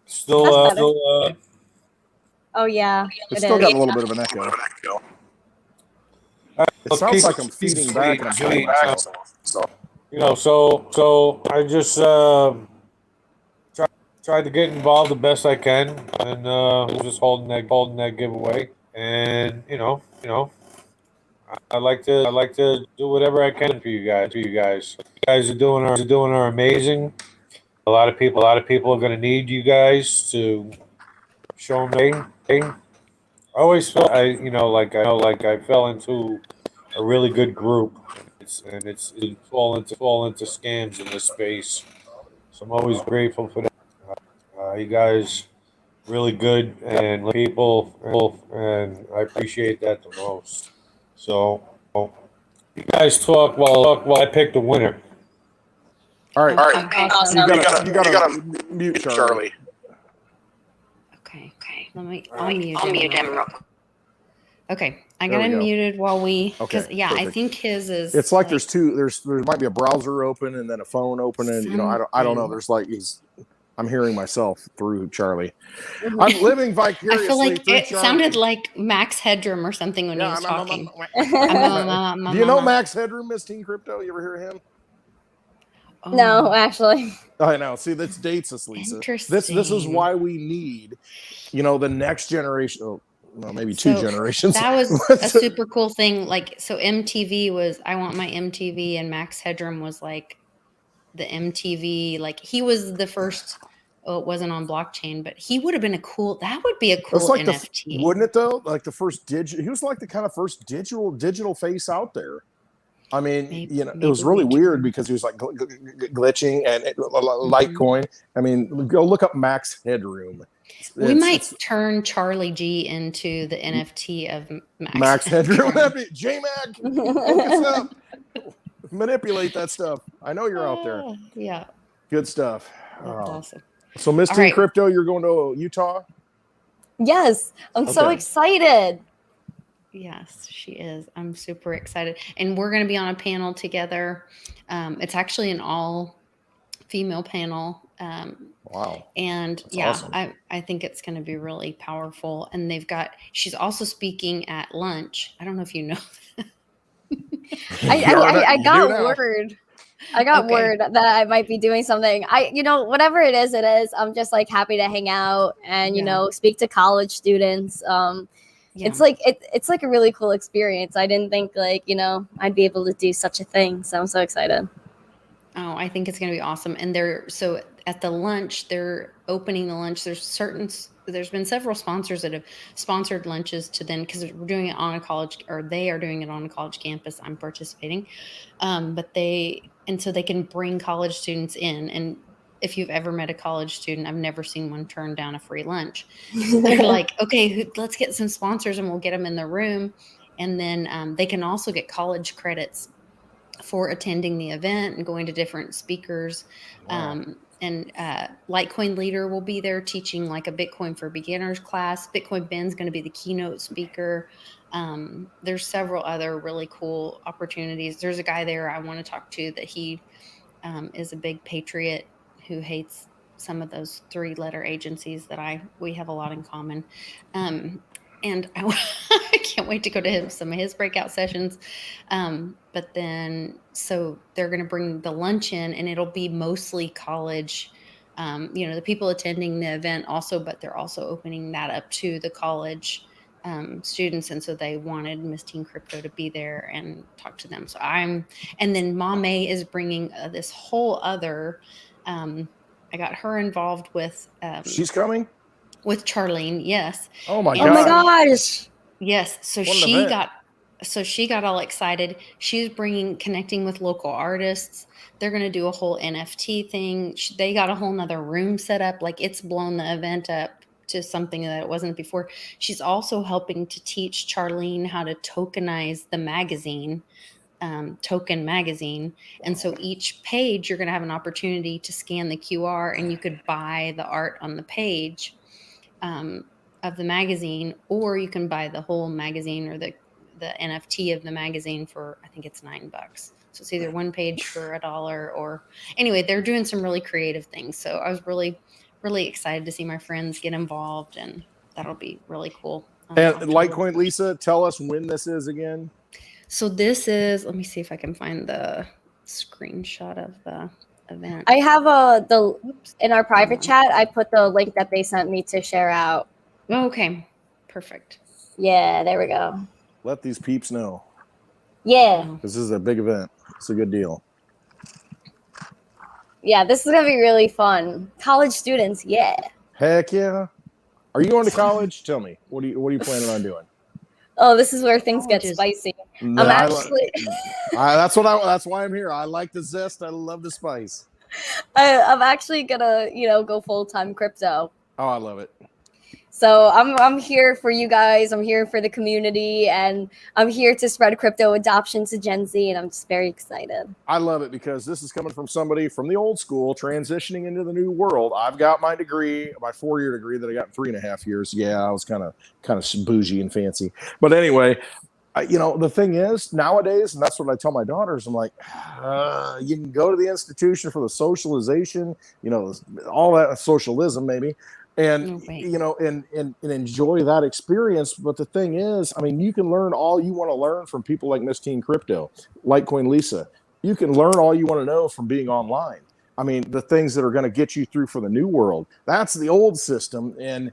Still, oh yeah, it's still got a little bit of an echo. It sounds like I'm feeding back and I'm feeding back. So I just tried to get involved the best I can, and just holding that giveaway. And I like to do whatever I can for you guys. You guys are doing are amazing. A lot of people are going to need you guys to show them. I always felt I fell into a really good group. It's fall into scams in this space. So I'm always grateful for that. You guys really good and people, and I appreciate that the most. So you guys talk while I pick the winner. All right. Awesome. You gotta mute Charlie. Okay. I'll mute him real quick. Okay, I got him muted while we. Because I think his is. It's like there's two. There might be a browser open and then a phone open, and I don't know. There's like I'm hearing myself through Charlie. I'm living vicariously. I feel like through it Charlie. sounded like Max Headroom or something when he was talking. Do you know Max Headroom, Miss Teen Crypto? You ever hear him? No, actually. I know. See, this dates us, Lisa. This is why we need, the next generation. Oh, well, maybe two generations. That was a super cool thing. Like, so MTV was, I want my MTV, and Max Headroom was like the MTV. Like, he was the first. Oh, it wasn't on blockchain, but he would have been that would be a cool NFT. Wouldn't it though? Like the first he was like the kind of first digital face out there. I mean, it was really weird because he was like glitching and Litecoin. I mean, go look up Max Headroom. We might turn Charlie G into the NFT of Max Headroom. That'd be J-Mac. Look us up. Manipulate that stuff. I know you're out there. Yeah. Good stuff. That's awesome. So, Miss Teen Crypto, you're going to Utah? Yes. I'm so excited. Yes, she is. I'm super excited. And we're going to be on a panel together. It's actually an all-female panel. Wow. And that's awesome. I think it's going to be really powerful. And she's also speaking at lunch. I don't know if you know that. I got word. I got word that I might be doing something. Whatever it is. I'm just like happy to hang out and, speak to college students. It's like a really cool experience. I didn't think I'd be able to do such a thing. So I'm so excited. Oh, I think it's going to be awesome. And at the lunch, they're opening the lunch. There's been several sponsors that have sponsored lunches to then, because we're doing it on a college, or they are doing it on a college campus. I'm participating. So they can bring college students in. And if you've ever met a college student, I've never seen one turn down a free lunch. They're like, okay, let's get some sponsors and we'll get them in the room. And then they can also get college credits for attending the event and going to different speakers. Wow. And Litecoin Leader will be there teaching like a Bitcoin for beginners class. Bitcoin Ben's going to be the keynote speaker. There's several other really cool opportunities. There's a guy there I want to talk to that he is a big patriot who hates some of those 3-letter agencies that we have a lot in common. And I can't wait to go to some of his breakout sessions. But then, so they're going to bring the lunch in, and it'll be mostly college, the people attending the event also, but they're also opening that up to the college students. And so they wanted Miss Teen Crypto to be there and talk to them. And then Mame is bringing this whole other, I got her involved with. She's coming? With Charlene, yes. Oh my Oh my gosh. Yes. So she got all excited. She's connecting with local artists. They're going to do a whole NFT thing. They got a whole nother room set up. Like, it's blown the event up to something that it wasn't before. She's also helping to teach Charlene how to tokenize the magazine, Token Magazine. And so each page, you're going to have an opportunity to scan the QR, and you could buy the art on the page of the magazine, or you can buy the whole magazine or the NFT of the magazine for, I think it's $9. So it's either one page for $1, or anyway, they're doing some really creative things. So I was really, really excited to see my friends get involved, and that'll be really cool. And Litecoin, Lisa, tell us when this is again. So this is, let me see if I can find the screenshot of the event. I have in our private chat, I put the link that they sent me to share out. Oh, okay. Perfect. Yeah, there we go. Let these peeps know. Yeah. This is a big event. It's a good deal. Yeah, this is going to be really fun. College students, yeah. Heck yeah. Are you going to college? Tell me. What are you planning on doing? Oh, this is where things get spicy. No, I'm actually that's why I'm here. I like the zest. I love the spice. I'm actually gonna, go full-time crypto. Oh, I love it. So I'm here for you guys. I'm here for the community, and I'm here to spread crypto adoption to Gen Z, and I'm just very excited. I love it because this is coming from somebody from the old school transitioning into the new world. I've got my degree, my 4-year degree that I got in 3.5 years. Yeah, I was kind of bougie and fancy. But anyway, the thing is nowadays, and that's what I tell my daughters, I'm like, you can go to the institution for the socialization, all that socialism maybe. And, and enjoy that experience. But the thing is, I mean, you can learn all you want to learn from people like Miss Teen Crypto, Litecoin Lisa. You can learn all you want to know from being online. I mean, the things that are going to get you through for the new world. That's the old system. And,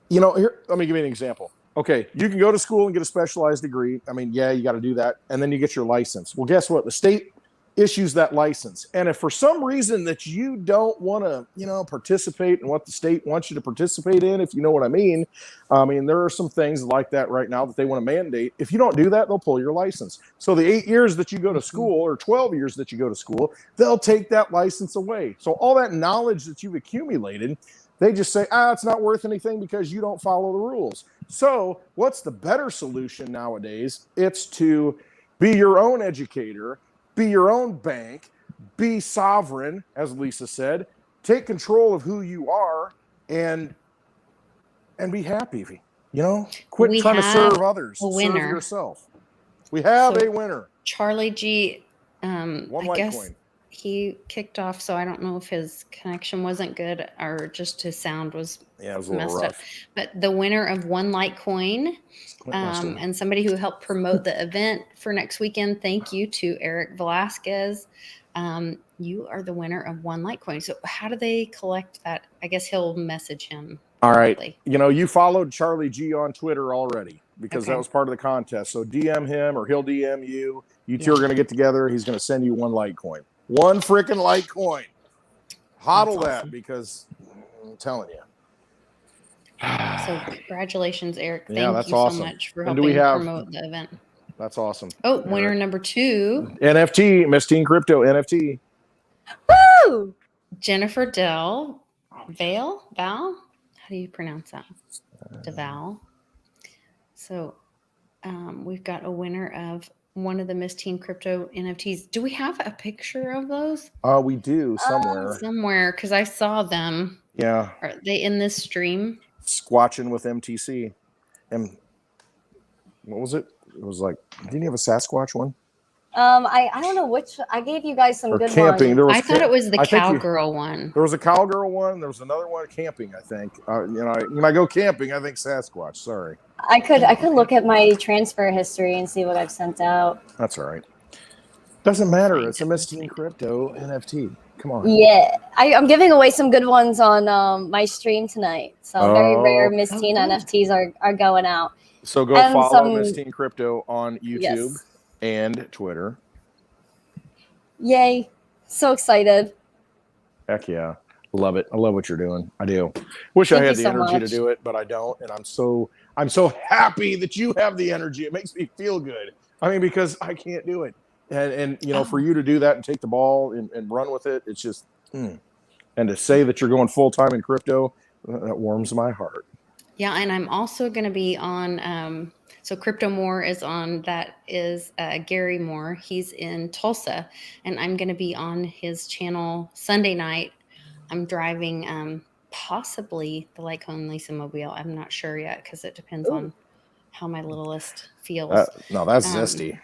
here, let me give you an example. Okay, you can go to school and get a specialized degree. I mean, yeah, you got to do that. And then you get your license. Well, guess what? The state issues that license. And if for some reason that you don't want to, participate in what the state wants you to participate in, if you know what I mean, there are some things like that right now that they want to mandate. If you don't do that, they'll pull your license. So the 8 years that you go to school, or 12 years that you go to school, they'll take that license away. So all that knowledge that you've accumulated, they just say, it's not worth anything because you don't follow the rules. So what's the better solution nowadays? It's to be your own educator, be your own bank, be sovereign, as Lisa said, take control of who you are, and be happy. Quit trying to serve others, serve yourself. We have a winner. Charlie G, one I guess Litecoin. He kicked off, so I don't know if his connection wasn't good or just his sound was it was a little messed rough. up. But the winner of one Litecoin, and somebody who helped promote the event for next weekend, thank you to Eric Velasquez. You are the winner of one Litecoin. So how do they collect that? I guess he'll message him. All right. Directly. You followed Charlie G on Twitter already because that was part of the contest. So DM him or he'll DM you. You two are going to get together. He's going to send you one Litecoin. One freaking Litecoin. Hodl That's that awesome. because I'm telling you. So congratulations, Eric. Yeah, Thank that's you awesome. so much for And do we helping have? promote the event. That's awesome. Oh, winner number 2. NFT, Miss Teen Crypto NFT. Woo! Jennifer Val? How do you pronounce that? DeVal. So we've got a winner of one of the Miss Teen Crypto NFTs. Do we have a picture of those? We do somewhere. Somewhere, because I saw them. Yeah. Are they in this stream? Squatching with MTC. And what was it? It was like, didn't you have a Sasquatch one? I don't know which. I gave you guys some Or good camping. ones. There was I thought it was the cowgirl one. There was a cowgirl one. There was another one camping, I think. When I go camping, I think Sasquatch. Sorry. I could look at my transfer history and see what I've sent out. That's all right. Doesn't matter. It's a Miss Teen Crypto NFT. Come on. Yeah, I'm giving away some good ones on my stream tonight. So very rare Miss Teen NFTs are going out. So go follow Miss Teen Crypto on YouTube and Twitter. Yay. So excited. Heck yeah. Love it. I love what you're doing. I do. Wish I had the energy to do it, but I don't. And I'm so happy that you have the energy. It makes me feel good. I mean, because I can't do it. And for you to do that and take the ball and run with it, it's just, and to say that you're going full time in crypto, that warms my heart. Yeah. And I'm also going to be on, so Crypto Moore is on, that is Gary Moore. He's in Tulsa, and I'm going to be on his channel Sunday night. I'm driving possibly the Litecoin Lisa Mobile. I'm not sure yet because it depends on how my littlest feels. No, that's zesty.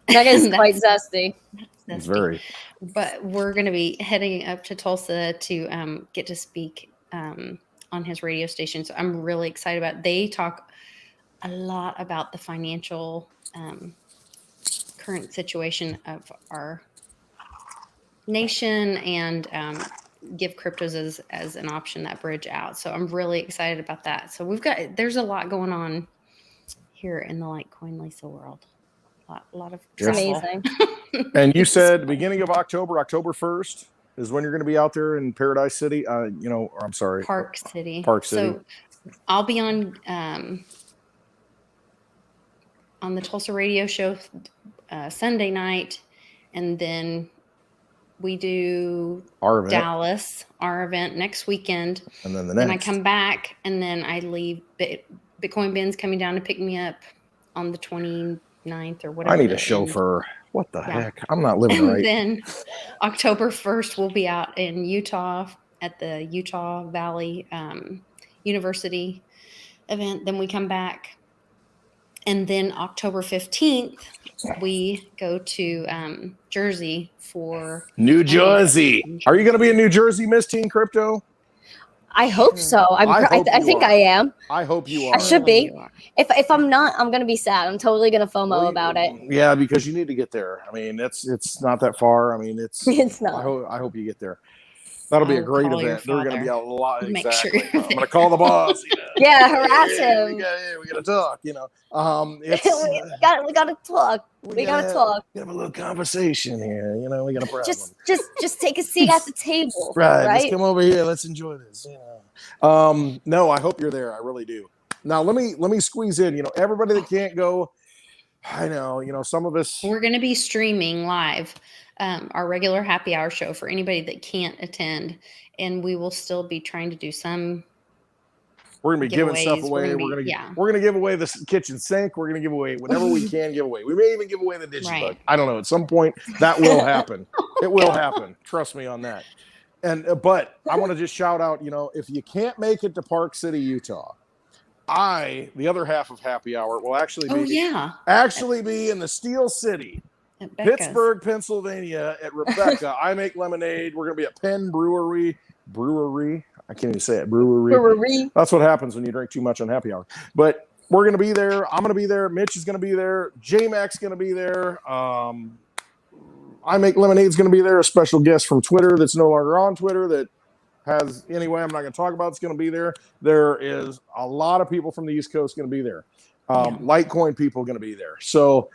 That is quite zesty. It's very. But we're going to be heading up to Tulsa to get to speak on his radio station. So I'm really excited about it. They talk a lot about the financial current situation of our nation and give cryptos as an option, that bridge out. So I'm really excited about that. So there's a lot going on here in the Litecoin Lisa world. A lot of travel. Amazing. And you said beginning of October 1st is when you're going to be out there in Paradise City. I'm sorry, Park City. So I'll be on the Tulsa radio show Sunday night, and then we do our event next weekend, and then then I come back, and then I leave. Bitcoin Ben's coming down to pick me up on the 29th or whatever. I need a chauffeur. What the heck? I'm not living right. Then October 1st, we'll be out in Utah at the Utah Valley University event. Then we come back. And then October 15th, we go to Jersey for... New Jersey. Are you going to be in New Jersey, Miss Teen Crypto? I hope so. I think I am. I hope you are. I should be. If I'm not, I'm going to be sad. I'm totally going to FOMO about it. Yeah, because you need to get there. I mean, it's not that far. I mean, it's not. I hope you get there. That'll be a great event. There are going to be a lot. Make exactly. sure I'm going to call the boss. Yeah, harass him. We got to talk. we got to talk. We got to talk. We have a little conversation here. We got a problem. Just take a seat at the table. Right. Let's come over here. Let's enjoy this. No, I hope you're there. I really do. Now let me squeeze in. Everybody that can't go. I know. Some of us. We're going to be streaming live. Our regular happy hour show for anybody that can't attend, and we will still be trying to do some. We're gonna be giving stuff away. We're gonna give away the kitchen sink. We're gonna give away whatever we can give away. We may even give away the digibug. I don't know. At some point, that will happen. It will happen. Trust me on that. But I want to just shout out. If you can't make it to Park City, Utah, the other half of happy hour will actually be in the Steel City. Pittsburgh, Pennsylvania at Rebecca. I Make Lemonade. We're going to be at Penn Brewery. I can't even say it. Brewery. That's what happens when you drink too much on happy hour. But we're going to be there. I'm going to be there. Mitch is going to be there. J-Mac's going to be there. I Make Lemonade's going to be there. A special guest from Twitter that's no longer on Twitter that has, anyway, I'm not going to talk about. It's going to be there. There is a lot of people from the East Coast going to be there. Litecoin people going to be there. So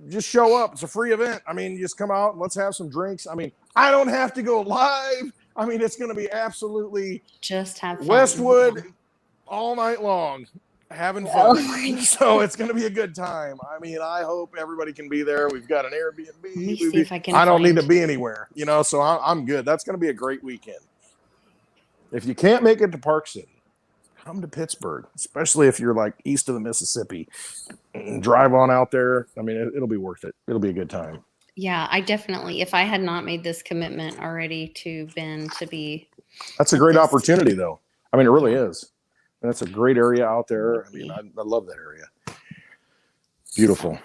just show up. It's a free event. I mean, just come out and let's have some drinks. I mean, I don't have to go live. I mean, it's going to be absolutely just have fun. Westwood Yeah. all night long, having Oh fun. my So it's going to be a good time. I mean, I hope everybody can be there. We've got an Airbnb. Let me see if I can I don't need to find- be anywhere, you know, so I'm good. That's going to be a great weekend. If you can't make it to Park City, come to Pittsburgh, especially if you're like east of the Mississippi. Drive on out there. I mean, it'll be worth it. It'll be a good time. Yeah, I definitely, if I had not made this commitment already to Ben to be. That's a at great this- opportunity, though. I mean, it really Yeah. is. And that's a great area out there. I mean, I love that area. Beautiful.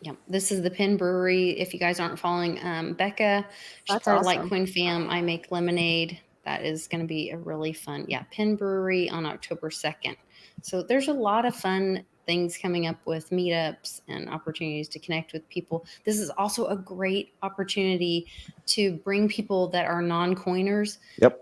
Yeah, this is the Penn Brewery. If you guys aren't following Becca, she's That's part awesome. of Litecoin fam. I make lemonade. That is going to be a really fun. Yeah, Penn Brewery on October 2nd. So there's a lot of fun things coming up with meetups and opportunities to connect with people. This is also a great opportunity to bring people that are non-coiners. Yep.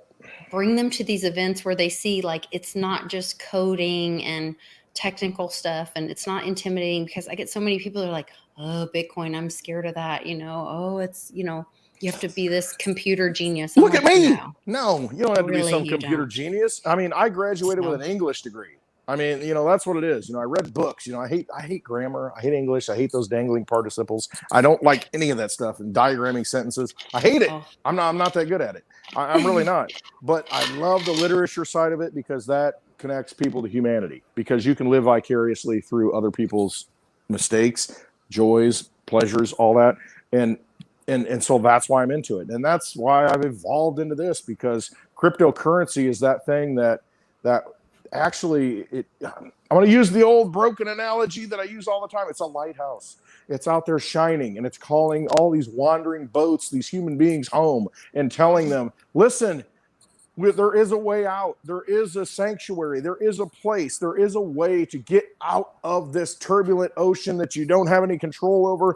Bring them to these events where they see like it's not just coding and technical stuff, and it's not intimidating, because I get so many people that are like, oh, Bitcoin, I'm scared of that, oh, it's, you have to be this computer genius. I'm Look at like, me. no. No, you don't have to be Really, some you computer don't. genius. I mean, I graduated with No. an English degree. I mean, that's what it is. I read books. I hate grammar. I hate English. I hate those dangling participles. I don't like any of that stuff and diagramming sentences. I hate it. Oh. I'm not that good at it. I'm really not. But I love the literature side of it, because that connects people to humanity, because you can live vicariously through other people's mistakes, joys, pleasures, all that. And so that's why I'm into it. And that's why I've evolved into this, because cryptocurrency is that thing that actually I'm going to use the old broken analogy that I use all the time. It's a lighthouse. It's out there shining, and it's calling all these wandering boats, these human beings, home, and telling them, listen, there is a way out. There is a sanctuary. There is a place. There is a way to get out of this turbulent ocean that you don't have any control over.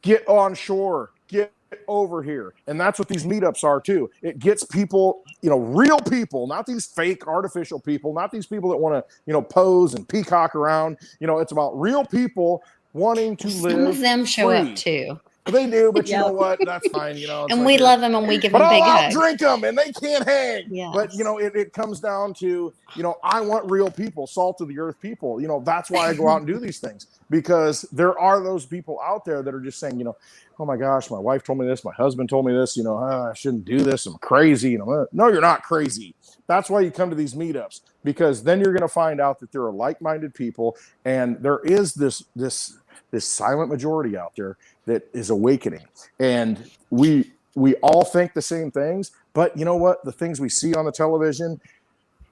Get on shore. Get over here. And that's what these meetups are too. It gets people, real people, not these fake artificial people, not these people that want to, pose and peacock around. It's about real people wanting to live. Some of them show free. up too. They do, but you Yep. know what? That's fine. And we love them, and we give but them big I'll hugs. drink them, and they can't hang. Yes. But it comes down to, I want real people, salt of the earth people. That's why I go out and do these things, because there are those people out there that are just saying, oh my gosh, my wife told me this, my husband told me this, I shouldn't do this, I'm crazy. No, you're not crazy. That's why you come to these meetups, because then you're going to find out that there are like-minded people, and there is this silent majority out there that is awakening. And we all think the same things, but you know what? The things we see on the television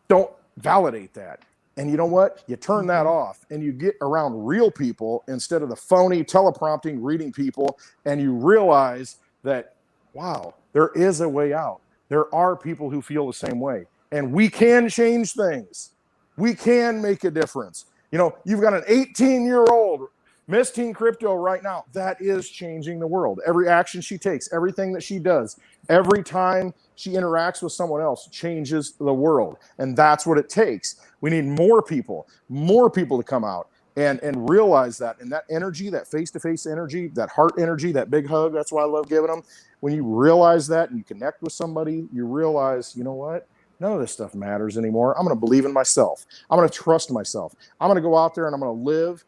don't validate that. And you know what? You turn that off, and you get around real people instead of the phony teleprompting reading people, and you realize that, wow, there is a way out. There are people who feel the same way, and we can change things. We can make a difference. You've got an 18-year-old Miss Teen Crypto right now that is changing the world. Every action she takes, everything that she does, every time she interacts with someone else changes the world. And that's what it takes. We need more people to come out and realize that. And that energy, that face-to-face energy, that heart energy, that big hug, that's why I love giving them. When you realize that and you connect with somebody, you realize, you know what? None of this stuff matters anymore. I'm going to believe in myself. I'm going to trust myself. I'm going to go out there and I'm going to live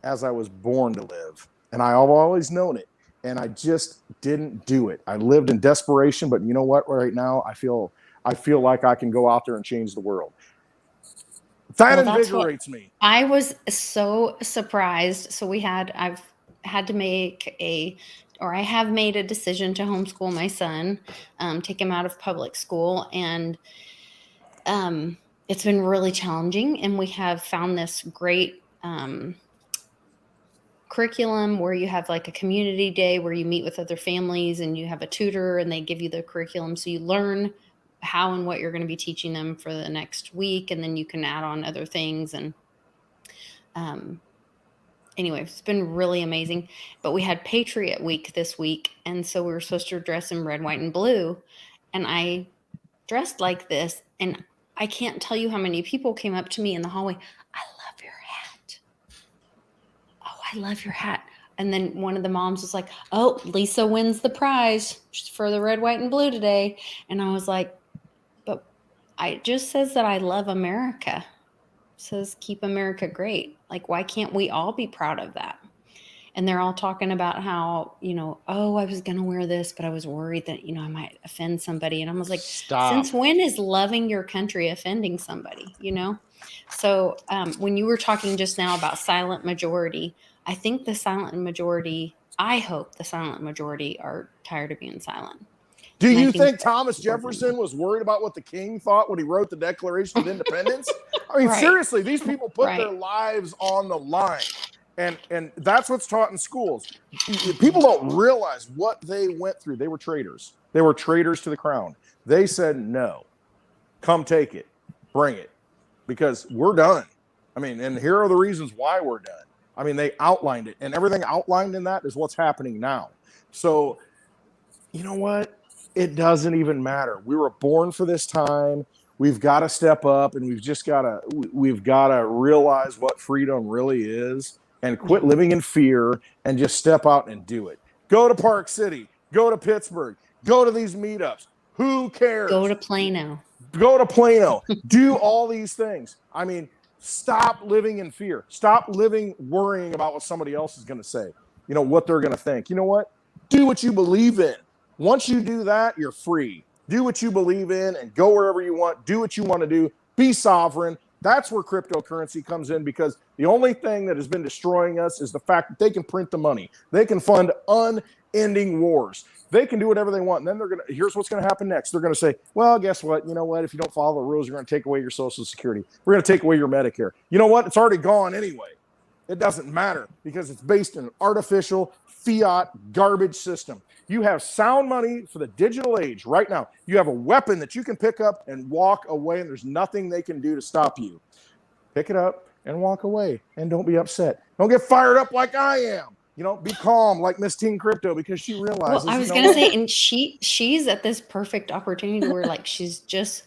as I was born to live. And I've always known it. And I just didn't do it. I lived in desperation, but you know what? Right now, I feel like I can go out there and change the world. That invigorates me. I was so surprised. So I have made a decision to homeschool my son, take him out of public school. And it's been really challenging. And we have found this great curriculum where you have like a community day where you meet with other families and you have a tutor and they give you the curriculum. So you learn how and what you're going to be teaching them for the next week. And then you can add on other things. And anyway, it's been really amazing. But we had Patriot Week this week. And so we were supposed to dress in red, white, and blue. And I dressed like this. And I can't tell you how many people came up to me in the hallway. I love your hat. Oh, I love your hat. And then one of the moms was like, oh, Lisa wins the prize for the red, white, and blue today. And I was like, but it just says that I love America. It says keep America great. Like, why can't we all be proud of that? And they're all talking about how, oh, I was going to wear this, but I was worried that, I might offend somebody. And I was like, since when is loving your country offending somebody, So when you were talking just now about silent majority, I think I hope the silent majority are tired of being silent. Do you think Thomas Jefferson was worried about what the king thought when he wrote the Declaration of Independence? I mean, seriously, these people put their lives on the line. And that's what's taught in schools. People don't realize what they went through. They were traitors. They were traitors to the crown. They said, no, come take it, bring it, because we're done. I mean, and here are the reasons why we're done. I mean, they outlined it, and everything outlined in that is what's happening now. So, you know what? It doesn't even matter. We were born for this time. We've got to step up, and we've got to realize what freedom really is. And quit living in fear and just step out and do it. Go to Park City. Go to Pittsburgh. Go to these meetups. Who cares? Go to Plano. Do all these things. I mean, stop living in fear. Stop worrying about what somebody else is going to say. What they're going to think. You know what? Do what you believe in. Once you do that, you're free. Do what you believe in and go wherever you want. Do what you want to do. Be sovereign. That's where cryptocurrency comes in, because the only thing that has been destroying us is the fact that they can print the money. They can fund unending wars. They can do whatever they want. And then here's what's going to happen next. They're going to say, well, guess what? You know what? If you don't follow the rules, you're going to take away your Social Security. We're going to take away your Medicare. You know what? It's already gone anyway. It doesn't matter, because it's based in an artificial fiat garbage system. You have sound money for the digital age right now. You have a weapon that you can pick up and walk away, and there's nothing they can do to stop you. Pick it up and walk away, and don't be upset. Don't get fired up like I am. Be calm like Miss Teen Crypto, because she realizes. Well, I was going to say, and she's at this perfect opportunity where like she's just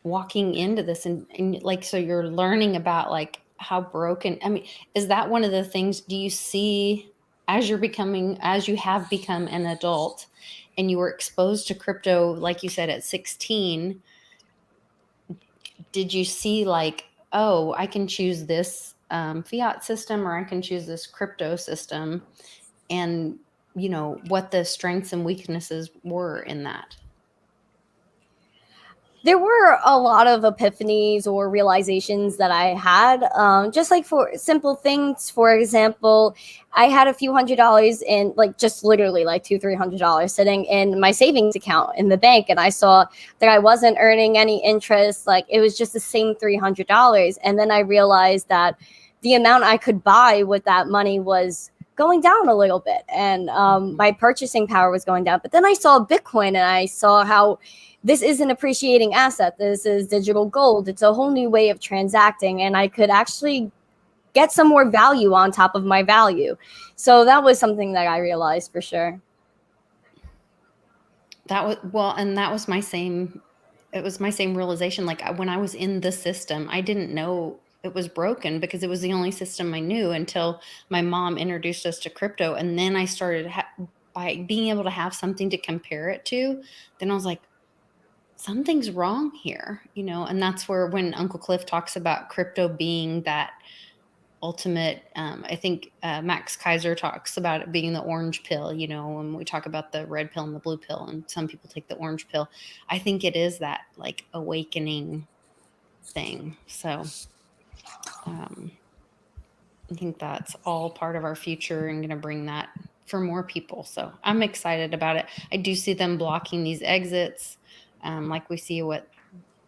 walking into this, and like, so you're learning about like how broken. I mean, is that one of the things? Do you see as you have become an adult and you were exposed to crypto, like you said, at 16, did you see like, oh, I can choose this fiat system, or I can choose this crypto system, and what the strengths and weaknesses were in that? There were a lot of epiphanies or realizations that I had, just like for simple things. For example, I had a few $100s in, like, just literally like $200-300 sitting in my savings account in the bank. And I saw that I wasn't earning any interest. Like, it was just the same $300. And then I realized that the amount I could buy with that money was going down a little bit. And my purchasing power was going down. But then I saw Bitcoin, and I saw how this is an appreciating asset. This is digital gold. It's a whole new way of transacting, and I could actually get some more value on top of my value. So that was something that I realized for sure. That was my same. It was my same realization. Like, when I was in the system, I didn't know it was broken, because it was the only system I knew until my mom introduced us to crypto. And then I started by being able to have something to compare it to. Then I was like, something's wrong here, and that's where, when Uncle Cliff talks about crypto being that ultimate, I think Max Kaiser talks about it being the orange pill, when we talk about the red pill and the blue pill, and some people take the orange pill. I think it is that like awakening thing. So I think that's all part of our future, and going to bring that for more people. So I'm excited about it. I do see them blocking these exits. Like we see what,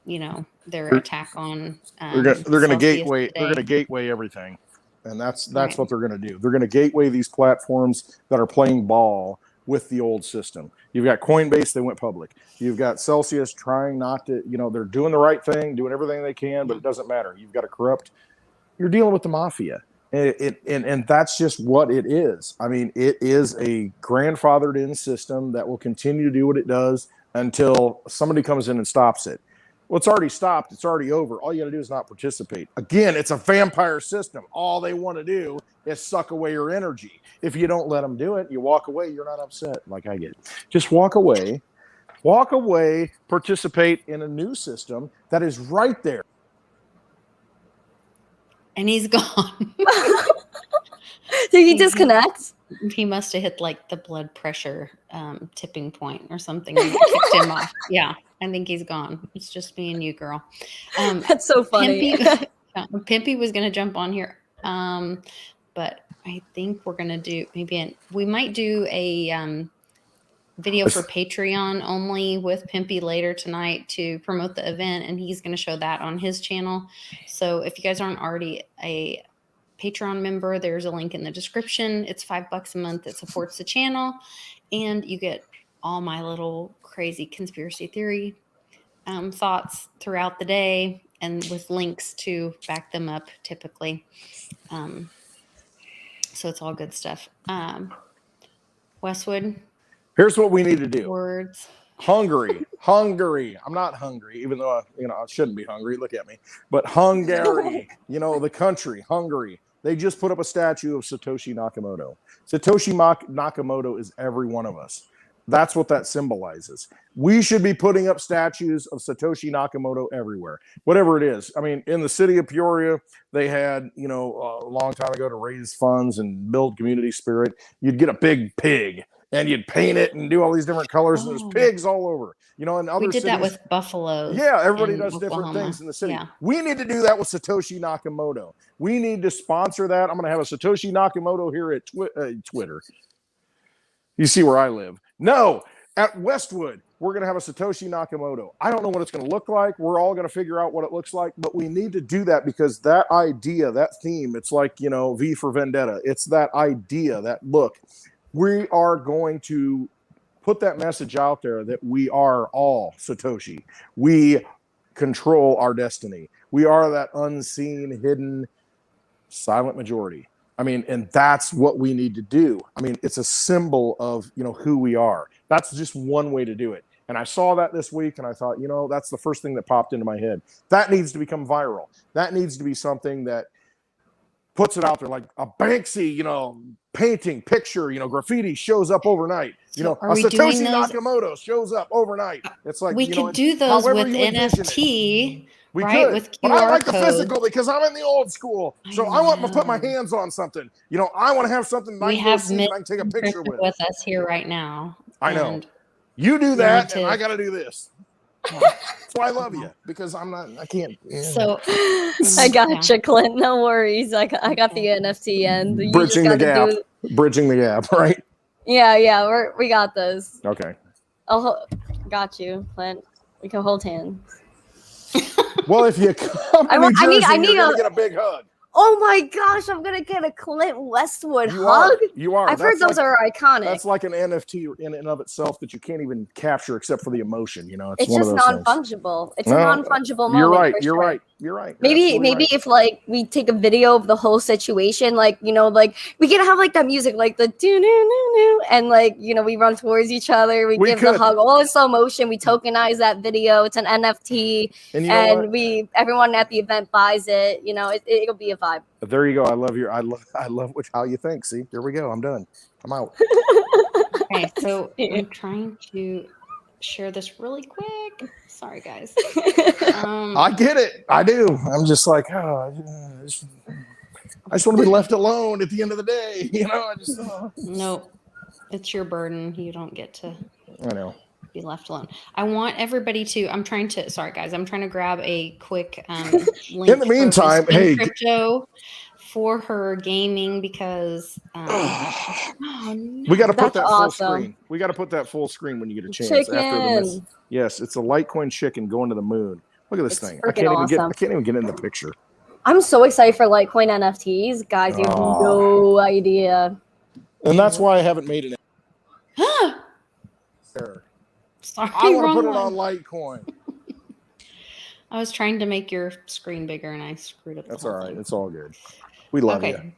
their attack on. They're going to gateway everything, and that's right. What they're going to do. They're going to gateway these platforms that are playing ball with the old system. You've got Coinbase, they went public. You've got Celsius trying not to, they're doing the right thing, doing everything they can, but it doesn't matter. You've got a corrupt. You're dealing with the mafia, and that's just what it is. I mean, it is a grandfathered in system that will continue to do what it does until somebody comes in and stops it. Well, it's already stopped. It's already over. All you got to do is not participate. Again, it's a vampire system. All they want to do is suck away your energy. If you don't let them do it, you walk away, you're not upset like I get. Just walk away, participate in a new system that is right there. And he's gone. Did he disconnect? He must have hit like the blood pressure tipping point or something and kicked him off. Yeah, I think he's gone. It's just me and you, girl. That's so funny. Pimpy was going to jump on here, but I think we're going to do we might do a video for Patreon only with Pimpy later tonight to promote the event, and he's going to show that on his channel. So if you guys aren't already a Patreon member, there's a link in the description. It's $5 a month. It supports the channel, and you get all my little crazy conspiracy theory thoughts throughout the day, and with links to back them up typically. So it's all good stuff. Westwood. Here's what we need to do. Words. Hungary. I'm not hungry, even though I shouldn't be hungry. Look at me. But Hungary, the country, Hungary. They just put up a statue of Satoshi Nakamoto. Satoshi Nakamoto is every one of us. That's what that symbolizes. We should be putting up statues of Satoshi Nakamoto everywhere, whatever it is. I mean, in the city of Peoria, they had, a long time ago to raise funds and build community spirit. You'd get a big pig and you'd paint it and do all these different colors, and there's pigs all over. In other we did cities, that with buffaloes. Yeah, everybody does different things in the city. Yeah. We need to do that with Satoshi Nakamoto. We need to sponsor that. I'm going to have a Satoshi Nakamoto here at Twitter. You see where I live. No, at Westwood, we're going to have a Satoshi Nakamoto. I don't know what it's going to look like. We're all going to figure out what it looks like, but we need to do that because that idea, that theme, it's like, V for Vendetta. It's that idea, that look. We are going to put that message out there that we are all Satoshi. We control our destiny. We are that unseen, hidden, silent majority. And that's what we need to do. It's a symbol of, who we are. That's just one way to do it. And I saw that this week and I thought, that's the first thing that popped into my head. That needs to become viral. That needs to be something that puts it out there, like a Banksy, painting, picture, graffiti shows up overnight. A Satoshi Nakamoto shows up overnight. It's like we could do those with NFT. We right, could, with QR but I like codes. the physical because I'm in the old school. So I want to put my hands on something. I want to have something I can take a picture with us here right now. I know. You do that, and I got to do this. That's why I love you, because I can't. Yeah. So I got you, Clint. No worries. I got the NFT end. You Bridging the gap. Bridging the gap, right? Yeah. We got this. Okay. Got you, Clint. We can hold hands. Well, if you come to New Jersey, you're going to get a big hug. Oh my gosh, I'm gonna get a Clint Westwood hug. Are. You are. I've heard those are iconic. That's like an NFT in and of itself that you can't even capture except for the emotion. It's just non-fungible. It's a non-fungible moment. You're right. You're right. Maybe if we take a video of the whole situation, we can have that music, the do and we run towards each other. We give the hug all in slow motion. We tokenize that video. It's an NFT, and everyone at the event buys it. It'll be a vibe. There you go. I love how you think. See, there we go. I'm done. I'm out. Okay, so I'm trying to share this really quick. Sorry, guys. I get it. I do. I'm just like, I just want to be left alone at the end of the day. Nope. It's your burden. You don't get to. I know. Be left alone. I want everybody to. Sorry, guys. I'm trying to grab a quick link. In the meantime, hey, crypto for her gaming because we got to put that full screen. We got to put that full screen when you get a chance. Chicken. After the yes, it's a Litecoin chicken going to the moon. Look at this thing. I can't even get in the picture. I'm so excited for Litecoin NFTs, guys. You have no idea. And that's why I haven't made it. Sorry, I want to put it on Litecoin. I was trying to make your screen bigger and I screwed up. That's all right. It's all good. We love you.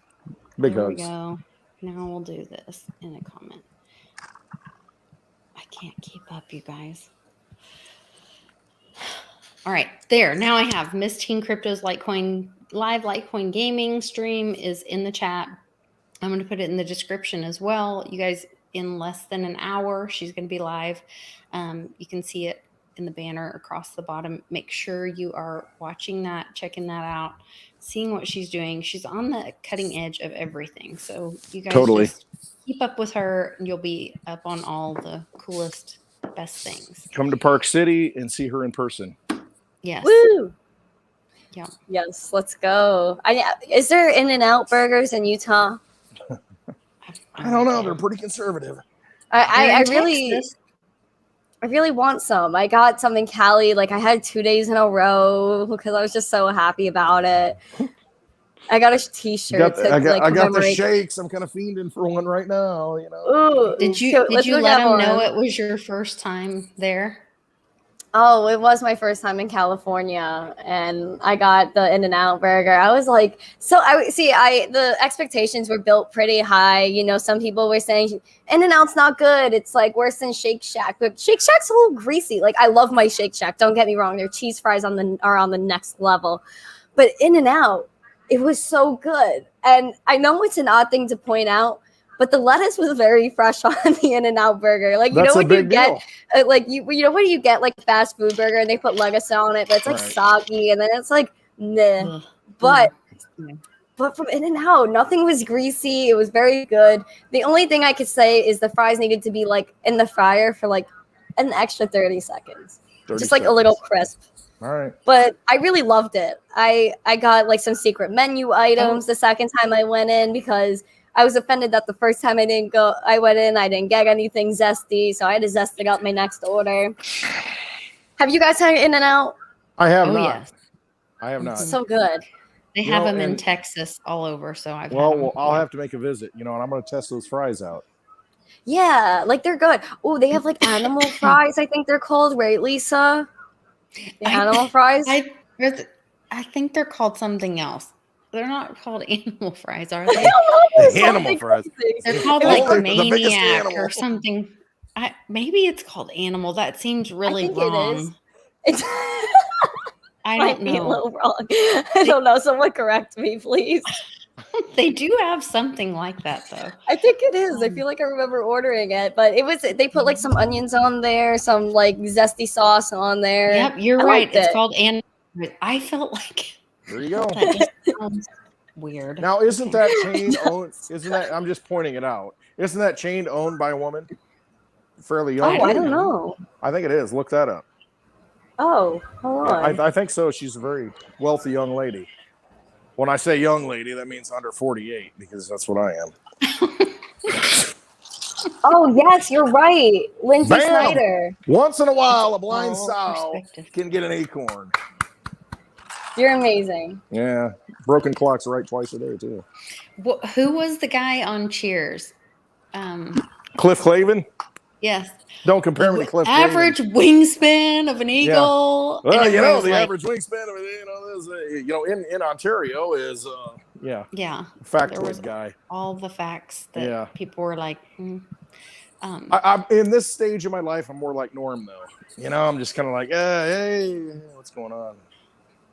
Big there hugs. We go. Now we'll do this in a comment. I can't keep up, you guys. All right, there. Now I have Miss Teen Crypto's live Litecoin gaming stream is in the chat. I'm going to put it in the description as well. You guys, in less than an hour, she's going to be live. You can see it in the banner across the bottom. Make sure you are watching that, checking that out, seeing what she's doing. She's on the cutting edge of everything. So you guys just keep up with her and you'll be up on all the coolest, best things. Come to Park City and see her in person. Yes. Woo! Yeah. Yes, let's go. Is there In-N-Out burgers in Utah? I don't know. They're pretty conservative. I really want some. I got some in Cali. Like I had 2 days in a row because I was just so happy about it. I got a T-shirt. I got the shakes. I'm kind of fiending for one right now. You know. Ooh, did you let them know it was your first time there? Oh, it was my first time in California, and I got the In-N-Out burger. I was like, the expectations were built pretty high. You know, some people were saying In-N-Out's not good. It's like worse than Shake Shack, but Shake Shack's a little greasy. Like I love my Shake Shack. Don't get me wrong. Their cheese fries are on the next level, but In-N-Out, it was so good. And I know it's an odd thing to point out, but the lettuce was very fresh on the In-N-Out burger. Like, you know what you get? Like, you know what you get, like, fast food burger, and they put lettuce on it, but it's, like, soggy, and then it's, like, meh. But from In-N-Out, nothing was greasy. It was very good. The only thing I could say is the fries needed to be, like, in the fryer for, like, an extra 30 seconds. Just, like, a little crisp. All right. But I really loved it. I got, like, some secret menu items the second time I went in because I was offended that the first time I went in, I didn't get anything zesty, so I had to zest it up my next order. Have you guys had In-N-Out? I have not. Yes. I have not. It's so good. They have them in Texas all over, so I'll have to make a visit, and I'm going to test those fries out. Yeah, like they're good. Oh, they have like animal fries, I think they're called, right, Lisa? The animal fries? I think they're called something else. They're not called animal fries, are they? Animal fries. They're called like Maniac or something. Maybe it's called Animal. That seems really wrong. It is. I don't know. Be a little wrong. I don't know. Someone correct me, please. They do have something like that, though. I think it is. I feel like I remember ordering it, but they put like some onions on there, some like zesty sauce on there. Yep, you're right. It's called Animal. I felt like. There you go. That just sounds weird. Now, isn't that chain owned? I'm just pointing it out. Isn't that chain owned by a woman? Fairly young. Oh, I don't know. I think it is. Look that up. Oh, hold on. Yeah, I think so. She's a very wealthy young lady. When I say young lady, that means under 48 because that's what I am. Oh, yes, you're right. Lindsay Bam! Snyder. Once in a while, a blind sow can get an acorn. You're amazing. Yeah. Broken clocks right twice a day, too. Who was the guy on Cheers? Cliff Clavin? Yes. Don't compare me to Cliff Average Clavin. Wingspan of an eagle. Yeah. Well, the average wingspan of it, in Ontario is, Yeah. Factoid guy. All the facts that people were like, I'm in this stage of my life, I'm more like Norm, though. I'm just kind of like, hey, what's going on?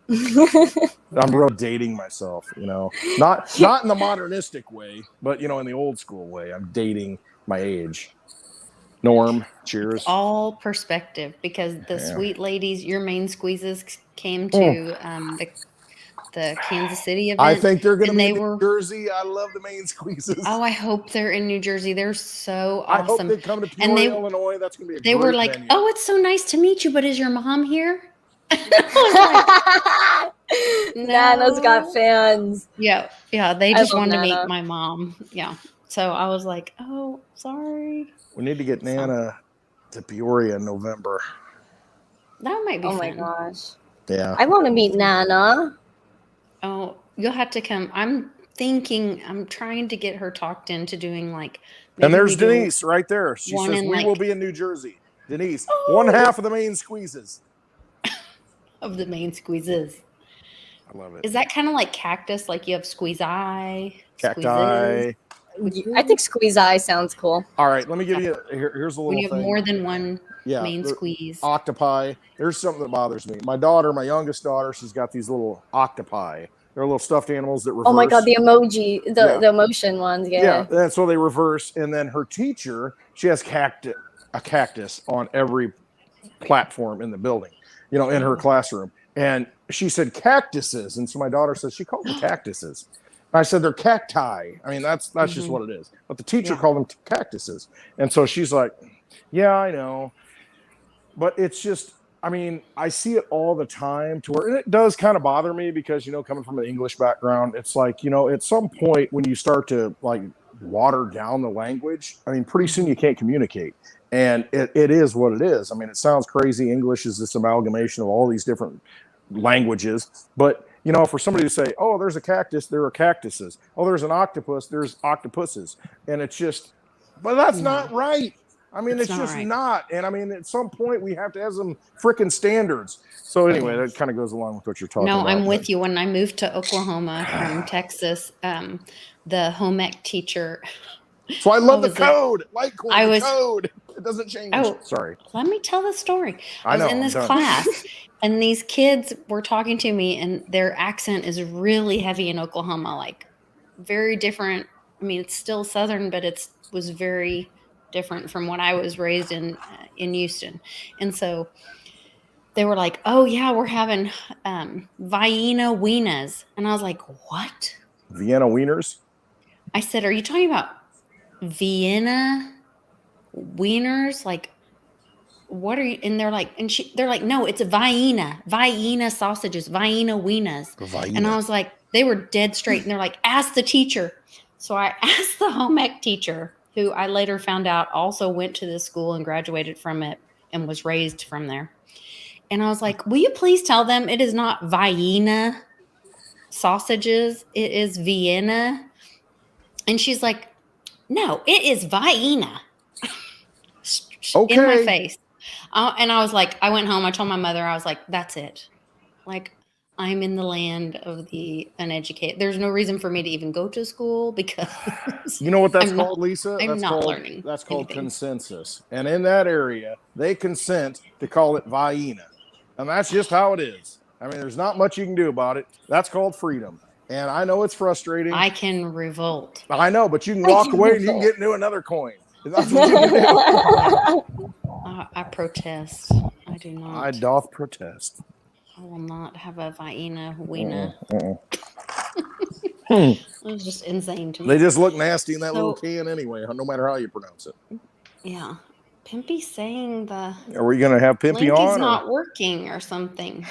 I'm real dating myself, not in the modernistic way, but in the old school way. I'm dating my age. Norm, cheers. All perspective because the sweet ladies, your main squeezes came to the Kansas City event. I think they're going to be in New Jersey. I love the main squeezes. Oh, I hope they're in New Jersey. They're so awesome. I hope they come to Peoria, Illinois. That's going to be a They great were like, venue. oh, it's so nice to meet you, but is your mom here? Nana's got fans. Yeah, they just wanted to meet my mom. Yeah, so I was like, oh, sorry. We need to get Nana to Peoria in November. That might be fun. My gosh. Yeah. I want to meet Nana. Oh, you'll have to come. I'm trying to get her talked into doing like. And there's Denise right there. She says we will be in New Jersey. Denise, one half of the main squeezes. Of the main squeezes. I love it. Is that kind of like cactus? Like you have squeeze eye? Cacti. I think squeeze eye sounds cool. All right, let me give you here's a little thing. When you have more than one main squeeze. Octopi. There's something that bothers me. My youngest daughter, she's got these little octopi They're little stuffed animals that reverse. Oh my god, the emoji, the emotion ones. Yeah. And so they reverse. And then her teacher, she has a cactus on every platform in the building, you know, in her classroom. And she said cactuses. And so my daughter says she called them cactuses. I said they're cacti. I mean, that's just what it is. But the teacher called them cactuses. And so she's like, yeah, I know. But it's just, I mean, I see it all the time to where, and it does kind of bother me because, you know, coming from an English background, it's like, you know, at some point when you start to like water down the language, I mean, pretty soon you can't communicate. And it is what it is. I mean, it sounds crazy. English is this amalgamation of all these different languages. But, you know, for somebody to say, oh, there's a cactus, there are cactuses. Oh, there's an octopus, there's octopuses. And it's just, but that's not right. I mean, it's just not. And I mean, at some point we have to have some freaking standards. So anyway, that kind of goes along with what you're talking about. No, I'm with you. When I moved to Oklahoma from Texas, the home ec teacher. So I love the code. Litecoin, code. It doesn't change. Oh, sorry. Let me tell the story. I was in this class and these kids were talking to me and their accent is really heavy in Oklahoma, like very different. I mean, it's still Southern, but it was very different from what I was raised in Houston. And so they were like, oh yeah, we're having Vienna wieners. And I was like, what? Vienna wieners? I said, are you talking about Vienna wieners? Like, what are you? And they're like, they're like, no, it's a Vienna sausages, Vienna wieners. And I was like, they were dead straight. And they're like, ask the teacher. So I asked the home ec teacher, who I later found out also went to this school and graduated from it and was raised from there. And I was like, will you please tell them it is not Vienna sausages, it is Vienna? And she's like, no, it is Vienna. Okay. In my face. And I was like, I went home, I told my mother, I was like, that's it. Like, I'm in the land of the uneducated. There's no reason for me to even go to school because you know what that's called, Lisa? I'm not learning. That's called consensus. And in that area, they consent to call it Vienna. And that's just how it is. I mean, there's not much you can do about it. That's called freedom. And I know it's frustrating. I can revolt. I know, but you can walk away and you can get into another coin. That's what you can do. I protest. I do not. I doth protest. I will not have a Vienna wiener. It was just insane to me. They just look nasty in that little can anyway, no matter how you pronounce it. Yeah. Pimpy's saying Are we going to have Pimpy on? He's not working or something.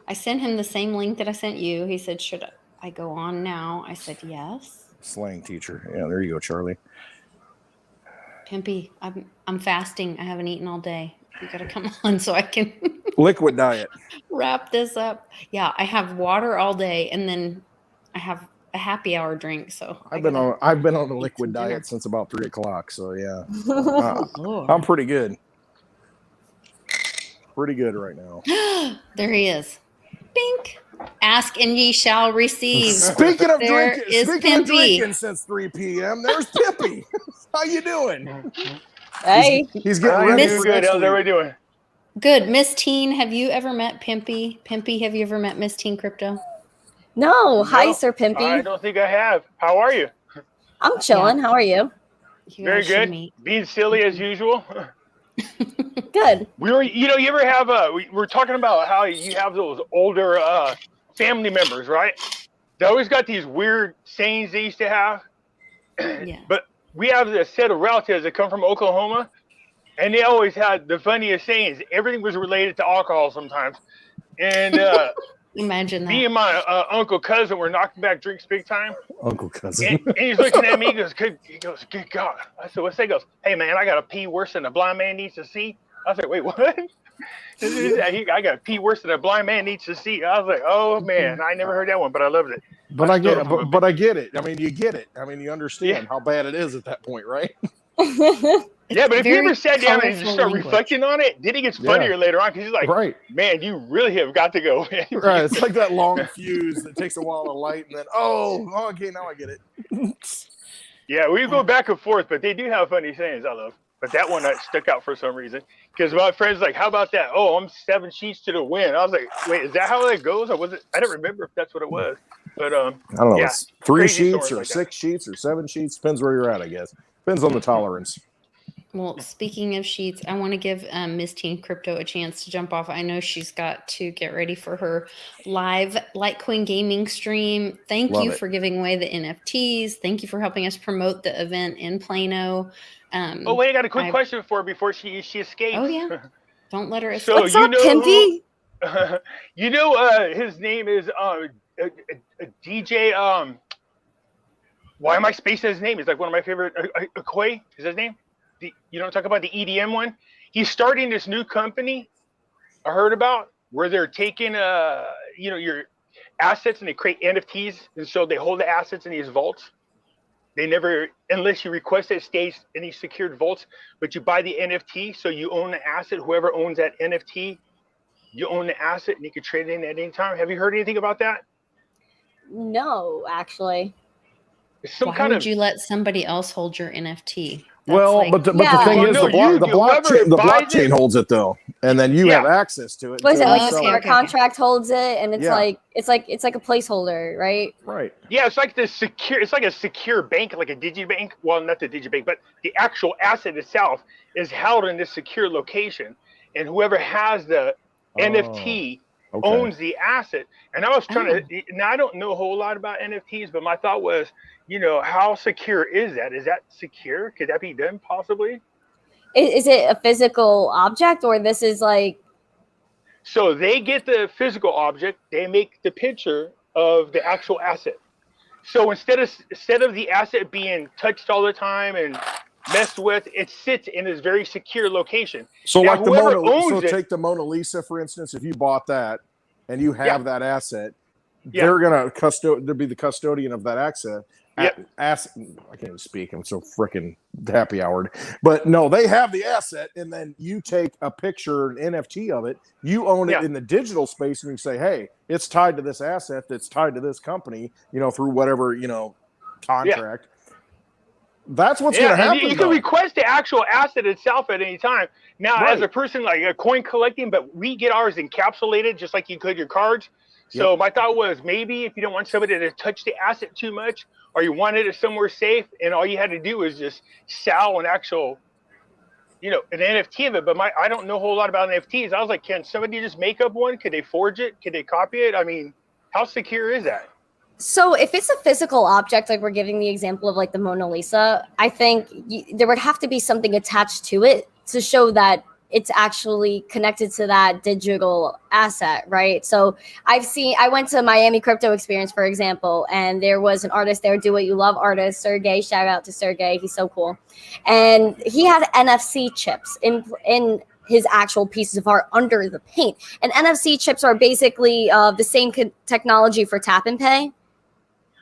I sent him the same link that I sent you. He said, should I go on now? I said, yes. Slang teacher. Yeah, there you go, Charlie. Pimpy, I'm fasting. I haven't eaten all day. You got to come on so I can liquid diet. Wrap this up. Yeah, I have water all day and then I have a happy hour drink. So I've been on a liquid diet since about 3:00. So yeah, I'm pretty good. Pretty good right now. There he is. Bink. Ask and ye shall receive. Speaking of drinking since 3 p.m., there's Pimpy. How you doing? Hey. He's getting ready. Good. How's everybody doing? Good. Miss Teen, have you ever met Pimpy? Pimpy, have you ever met Miss Teen Crypto? No. Hi, Sir Pimpy. I don't think I have. How are you? I'm chilling. Yeah. How are you? Very good. Being silly as usual. Good. You ever have we're talking about how you have those older family members, right? They always got these weird sayings they used to have. Yeah. But we have a set of relatives that come from Oklahoma, and they always had the funniest sayings. Everything was related to alcohol sometimes. And imagine that. Me and my uncle cousin were knocking back drinks big time. Uncle cousin. And he's looking at me. He goes, good God. I said, what's that? He goes, hey, man, I got to pee worse than a blind man needs to see. I said, wait, what? I got to pee worse than a blind man needs to see. I was like, oh, man, I never heard that one, but I loved it. But I get it. I mean, you get it. I mean, you understand how bad it is at that point, right? Yeah, but if you ever sat down and just start reflecting on it, then it gets funnier later on because he's like, man, you really have got to go. Right. It's like that long fuse that takes a while to light and then, okay, now I get it. Yeah, we go back and forth, but they do have funny sayings I love. but that one stuck out for some reason. Because my friend's like, "How about that? Oh, I'm 7 sheets to the wind." I was like, "Wait, is that how that goes? Or was it? I don't remember if that's what it was." But I don't know. yeah, It's 3 crazy sheets stories or like that. 6 sheets or 7 sheets. Depends where you're at, I guess. Depends on the tolerance. Well, speaking of sheets, I want to give Miss Teen Crypto a chance to jump off. I know she's got to get ready for her live Litecoin gaming stream. Thank Love you it. for giving away the NFTs. Thank you for helping us promote the event in Plano. Oh wait, I got a quick question for her before she escapes. Oh yeah, don't let her escape. So What's up, Pimpy? you know, his name is DJ. Why am I spacing his name? He's like one of my favorite. Koi is his name. You don't talk about the EDM one. He's starting this new company I heard about where they're taking your assets and they create NFTs, and so they hold the assets in these vaults. They never, unless you request it, stays in these secured vaults. But you buy the NFT, so you own the asset. Whoever owns that NFT, you own the asset, and you can trade it in at any time. Have you heard anything about that? No, actually. Why would you let somebody else hold your NFT? Well, but the thing is, the blockchain holds it though, and then you have access to it. What is it, like the smart contract holds it, and it's like a placeholder, right? Right. Yeah, it's like it's like a secure bank, like a digibank. Well, not the digibank, but the actual asset itself is held in this secure location, and whoever has the NFT owns the asset. And I was trying to. Now I don't know a whole lot about NFTs, but my thought was, how secure is that? Is that secure? Could that be done possibly? Is it a physical object, or this is like? So they get the physical object, they make the picture of the actual asset. So instead of the asset being touched all the time and messed with, it sits in this very secure location. So now, like take the Mona Lisa, for instance. If you bought that and you have that asset, they're gonna be the custodian of that asset. I can't even speak. I'm so freaking happy houred. But no, they have the asset, and then you take a picture, an NFT of it. You own it in the digital space, and you say, "Hey, it's tied to this asset. That's tied to this company. Through whatever contract." That's what's going to happen. You can request the actual asset itself at any time. Now, as a person like a coin collecting, but we get ours encapsulated just like you could your cards. So my thought was maybe if you don't want somebody to touch the asset too much, or you wanted it somewhere safe, and all you had to do was just sell an actual, an NFT of it. But I don't know a whole lot about NFTs. I was like, can somebody just make up one? Could they forge it? Could they copy it? I mean, how secure is that? So if it's a physical object, like we're giving the example of like the Mona Lisa, I think there would have to be something attached to it to show that it's actually connected to that digital asset, right? So I went to Miami Crypto Experience, for example, and there was an artist there, Do What You Love artist, Sergey, shout out to Sergey, he's so cool. And he had NFC chips in his actual pieces of art under the paint. And NFC chips are basically the same technology for tap and pay.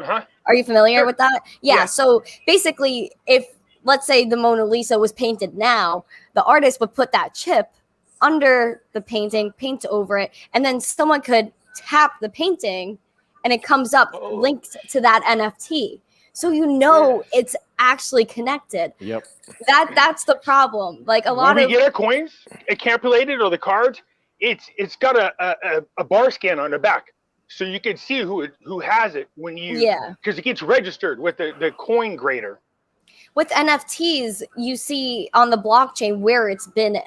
Uh-huh. Are you familiar with that? Yeah. So basically, if let's say the Mona Lisa was painted now, the artist would put that chip under the painting, paint over it, and then someone could tap the painting and it comes up linked to that NFT. So it's actually connected. Yep. That's the problem. Like when we get our coins encapsulated or the cards, it's got a bar scan on the back. So you can see who has it when because it gets registered with the coin grader. With NFTs, you see on the blockchain where it's been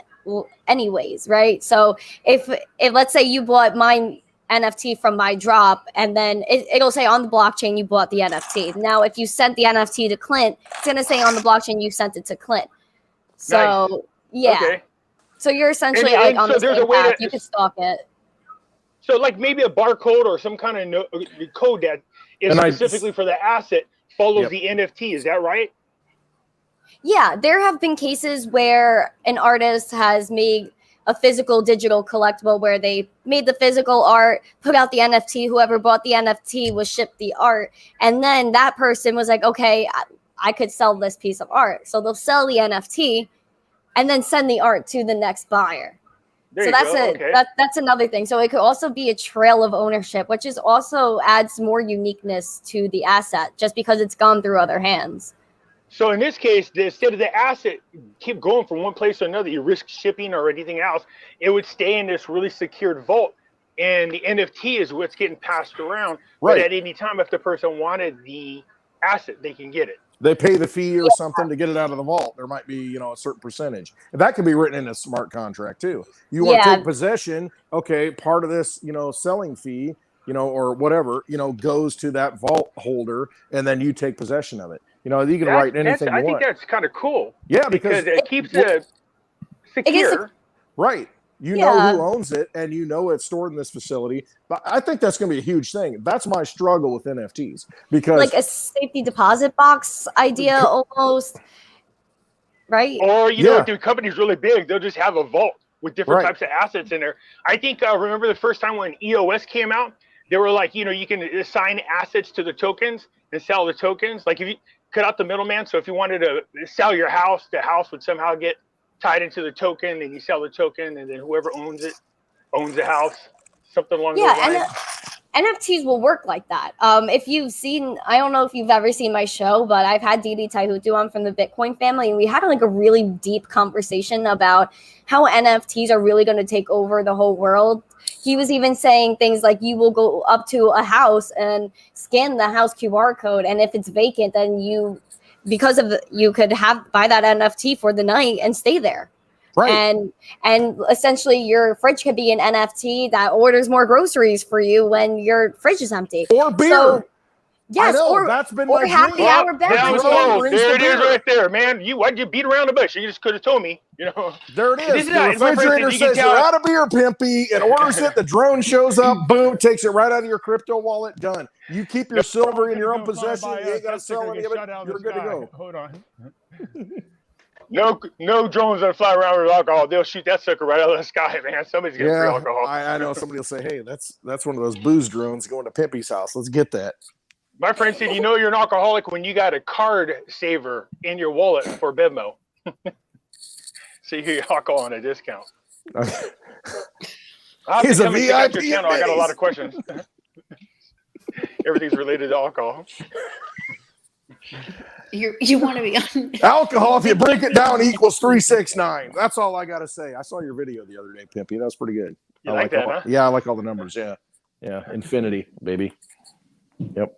anyways, right? So if let's say you bought my NFT from my drop, and then it'll say on the blockchain you bought the NFT. Now, if you sent the NFT to Clint, it's going to say on the blockchain you sent it to Clint. So, Okay. So you're essentially on the same path. You can stalk it. So like maybe a barcode or some kind of code that is specifically for the asset follows the NFT. Is that right? Yeah, there have been cases where an artist has made a physical digital collectible where they made the physical art, put out the NFT, whoever bought the NFT was shipped the art. And then that person was like, okay, I could sell this piece of art. So they'll sell the NFT and then send the art to the next buyer. That's another thing. So it could also be a trail of ownership, which is also adds more uniqueness to the asset just because it's gone through other hands. So in this case, instead of the asset keep going from one place to another, you risk shipping or anything else, it would stay in this really secured vault. And the NFT is what's getting passed around. Right. But at any time, if the person wanted the asset, they can get it. They pay the fee or something to get it out of the vault. There might be, you know, a certain percentage. And that can be written in a smart contract too. You want to take possession, okay, part of this, you know, selling fee, you know, or whatever, you know, goes to that vault holder, and then you take possession of it. You know, you can write anything you want. I think that's kind of cool. Yeah, because it keeps it secure. Right. You know who owns it, and you know it's stored in this facility. But I think that's going to be a huge thing. That's my struggle with NFTs, because like a safety deposit box idea almost, right? Or you know, if the company's really big, they'll just have a vault with different types of assets in there. I think remember the first time when EOS came out, they were like, you know, you can assign assets to the tokens and sell the tokens. Like if you cut out the middleman, so if you wanted to sell your house, the house would somehow get tied into the token, and you sell the token, and then whoever owns it owns the house, something along those lines. NFTs will work like that. If you've seen, I don't know if you've ever seen my show, but I've had Didi Taihutu on from the Bitcoin family, and we had like a really deep conversation about how NFTs are really going to take over the whole world. He was even saying things like you will go up to a house and scan the house QR code, and if it's vacant, then you could buy that NFT for the night and stay there. Right. And essentially your fridge could be an NFT that orders more groceries for you when your fridge is empty. Or beer. So, yes, that's been my happy hour beverages. There it is right there, man. Why'd you beat around the bush? You just could have told me, you know. There it is. The refrigerator says you're out of beer, Pimpy, and orders it. The drone shows up, boom, takes it right out of your crypto wallet, done. You keep your silver in your own possession. You ain't got to sell any of it. You're good to go. Hold on. No drones that fly around with alcohol. They'll shoot that sucker right out of the sky, man. Somebody's getting free alcohol. I know somebody will say, hey, that's one of those booze drones going to Pimpy's house. Let's get that. My friend said, you know you're an alcoholic when you got a card saver in your wallet for Venmo. So you get alcohol on a discount. He's a VIP. Channel. I got a lot of questions. Everything's related to alcohol. You want to be on alcohol, if you break it down, equals 369. That's all I gotta say. I saw your video the other day, Pimpy. That was pretty good. You like that, huh? Yeah, I like all the numbers. Yeah. Infinity, baby. Yep.